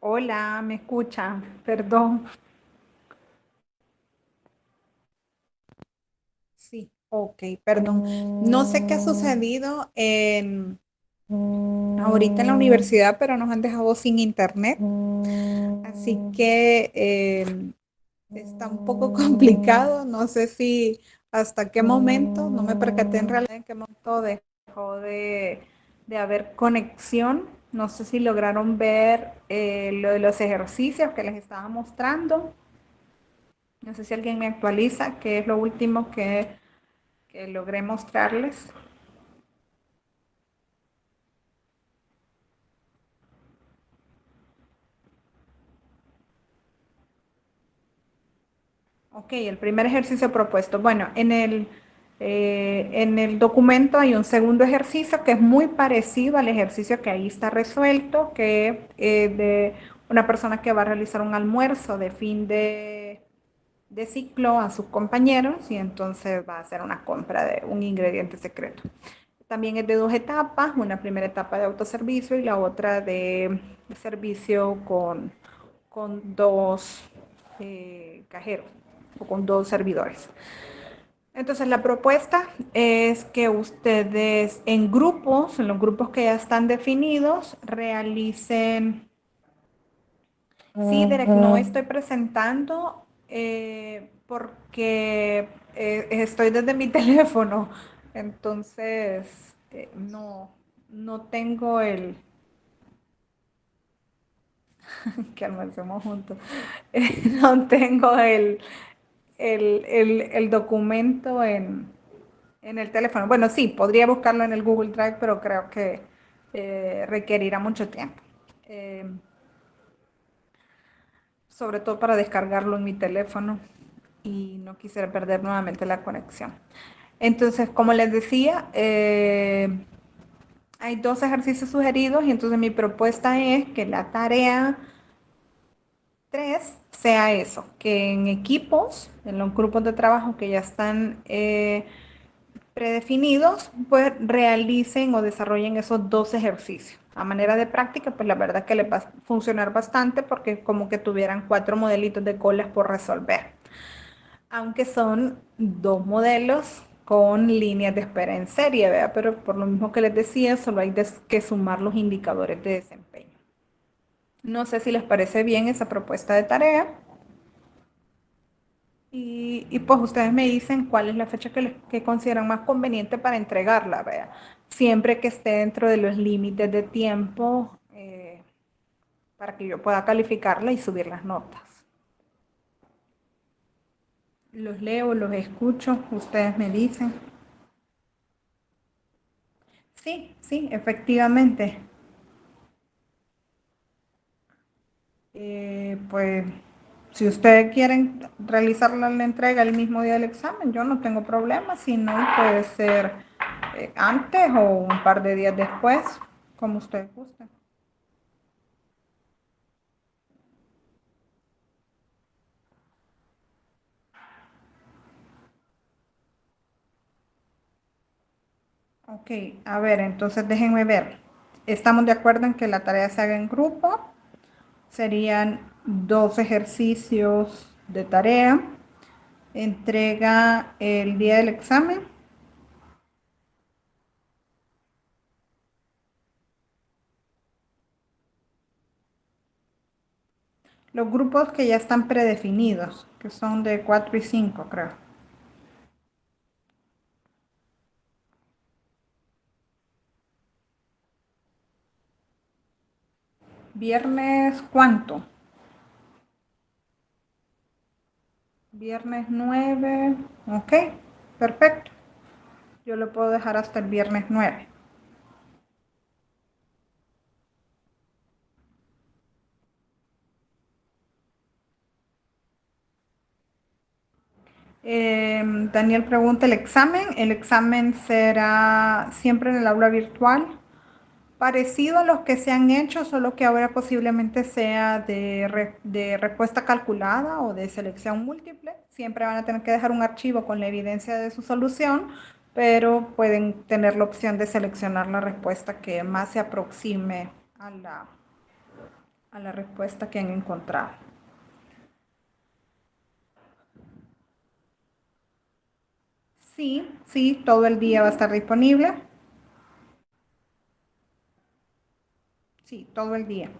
Speaker 1: Hola, ¿me escucha? Perdón. Sí, ok, perdón. No sé qué ha sucedido ahorita en la universidad, pero nos han dejado sin internet. Así que está un poco complicado. No sé si hasta qué momento, no me percaté en realidad en qué momento dejó de haber conexión. No sé si lograron ver lo de los ejercicios que les estaba mostrando. No sé si alguien me actualiza, qué es lo último que logré mostrarles. Ok, el primer ejercicio propuesto. Bueno, en el documento hay un segundo ejercicio que es muy parecido al ejercicio que ahí está resuelto, que es de una persona que va a realizar un almuerzo de fin de ciclo a sus compañeros y entonces va a hacer una compra de un ingrediente secreto. También es de dos etapas, una primera etapa de autoservicio y la otra de servicio con dos cajeros o con dos servidores. Entonces la propuesta es que ustedes en grupos, en los grupos que ya están definidos, realicen. Sí, Derek, no estoy presentando porque estoy desde mi teléfono, entonces no tengo que almorcemos juntos, no tengo el documento en el teléfono. Bueno, sí, podría buscarlo en el Google Drive, pero creo que requerirá mucho tiempo. Eh, Sobre todo para descargarlo en mi teléfono y no quisiera perder nuevamente la conexión. Entonces, como les decía, hay dos ejercicios sugeridos y entonces mi propuesta es que la tarea 3 sea eso, que en equipos, en los grupos de trabajo que ya están predefinidos, pues realicen o desarrollen esos dos ejercicios. A manera de práctica, pues la verdad que les va a funcionar bastante porque como que tuvieran 4 modelitos de colas por resolver. Aunque son dos modelos con líneas de espera en serie, ¿verdad? Pero por lo mismo que les decía, solo hay que sumar los indicadores de desempeño. No sé si les parece bien esa propuesta de tarea. Pues ustedes me dicen cuál es la fecha que consideran más conveniente para entregarla, ¿verdad? Siempre que esté dentro de los límites de tiempo para que yo pueda calificarla y subir las notas. Los leo, los escucho, ustedes me dicen. Sí, sí, efectivamente. Pues si ustedes quieren realizar la entrega el mismo día del examen, yo no tengo problema, si no puede ser antes o un par de días después, como ustedes gusten. Ok, a ver, entonces déjenme ver. Estamos de acuerdo en que la tarea se haga en grupo. Serían dos ejercicios de tarea. Entrega el día del examen. Los grupos que ya están predefinidos, que son de 4 y 5, creo. Viernes, ¿cuánto? Viernes 9. Ok, perfecto. Yo lo puedo dejar hasta el viernes 9. Daniel pregunta el examen. El examen será siempre en el aula virtual, parecido a los que se han hecho, solo que ahora posiblemente sea de respuesta calculada o de selección múltiple. Siempre van a tener que dejar un archivo con la evidencia de su solución, pero pueden tener la opción de seleccionar la respuesta que más se aproxime a a la respuesta que han encontrado. Sí, sí, todo el día va a estar disponible. Sí, todo el día.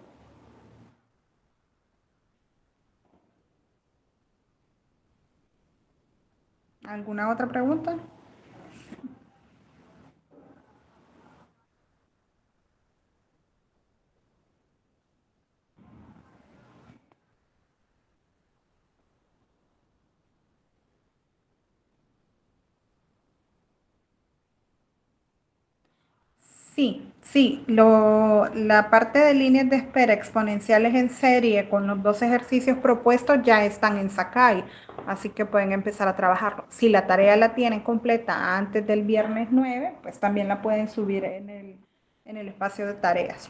Speaker 1: ¿Alguna otra pregunta? Sí, sí, la parte de líneas de espera exponenciales en serie con los dos ejercicios propuestos ya están en Sakai, así que pueden empezar a trabajarlo. Si la tarea la tienen completa antes del viernes 9, pues también la pueden subir en el espacio de tareas,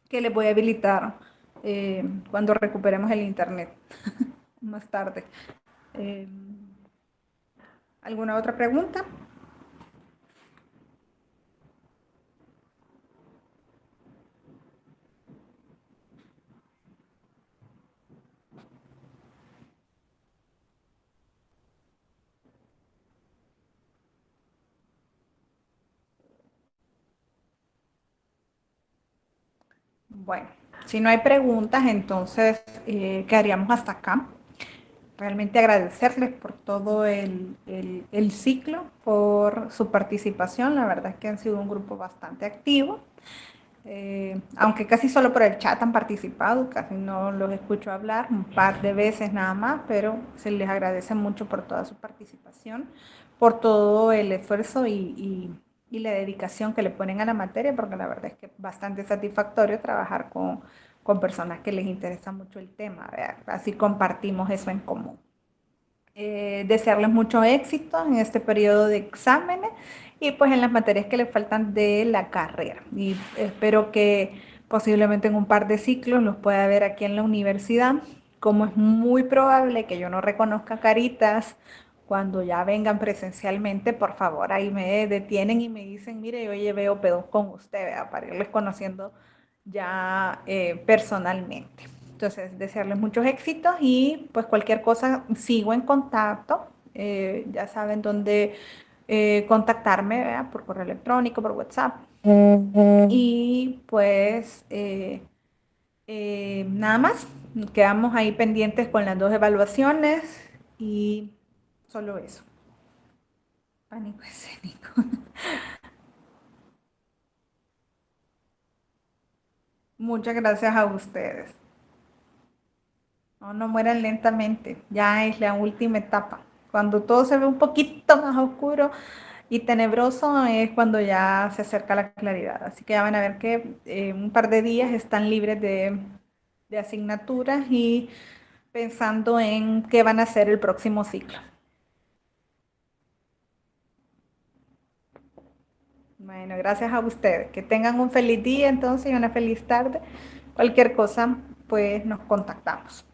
Speaker 1: que les voy a habilitar cuando recuperemos el internet más tarde. Eh, ¿Alguna otra pregunta? Bueno, si no hay preguntas, entonces quedaríamos hasta acá. Realmente agradecerles por todo el ciclo, por su participación. La verdad es que han sido un grupo bastante activo. Aunque casi solo por el chat han participado, casi no los escucho hablar, un par de veces nada más, pero se les agradece mucho por toda su participación, por todo el esfuerzo y la dedicación que le ponen a la materia, porque la verdad es que es bastante satisfactorio trabajar con personas que les interesa mucho el tema, ¿verdad? Así compartimos eso en común. Desearles mucho éxito en este periodo de exámenes y pues en las materias que les faltan de la carrera. Y espero que posiblemente en un par de ciclos los pueda ver aquí en la universidad, como es muy probable que yo no reconozca caritas cuando ya vengan presencialmente, por favor, ahí me detienen y me dicen, mire, yo llevé OP2 con usted, ¿verdad? Para irles conociendo ya personalmente. Entonces, desearles muchos éxitos y pues cualquier cosa sigo en contacto. Ya saben dónde contactarme, ¿verdad? Por correo electrónico, por WhatsApp. Y pues nada más, quedamos ahí pendientes con las dos evaluaciones y solo eso. Pánico escénico. Muchas gracias a ustedes. No, no mueran lentamente, ya es la última etapa. Cuando todo se ve un poquito más oscuro y tenebroso es cuando ya se acerca la claridad. Así que ya van a ver que un par de días están libres de asignaturas y pensando en qué van a hacer el próximo ciclo. Bueno, gracias a ustedes. Que tengan un feliz día entonces y una feliz tarde. Cualquier cosa, pues nos contactamos.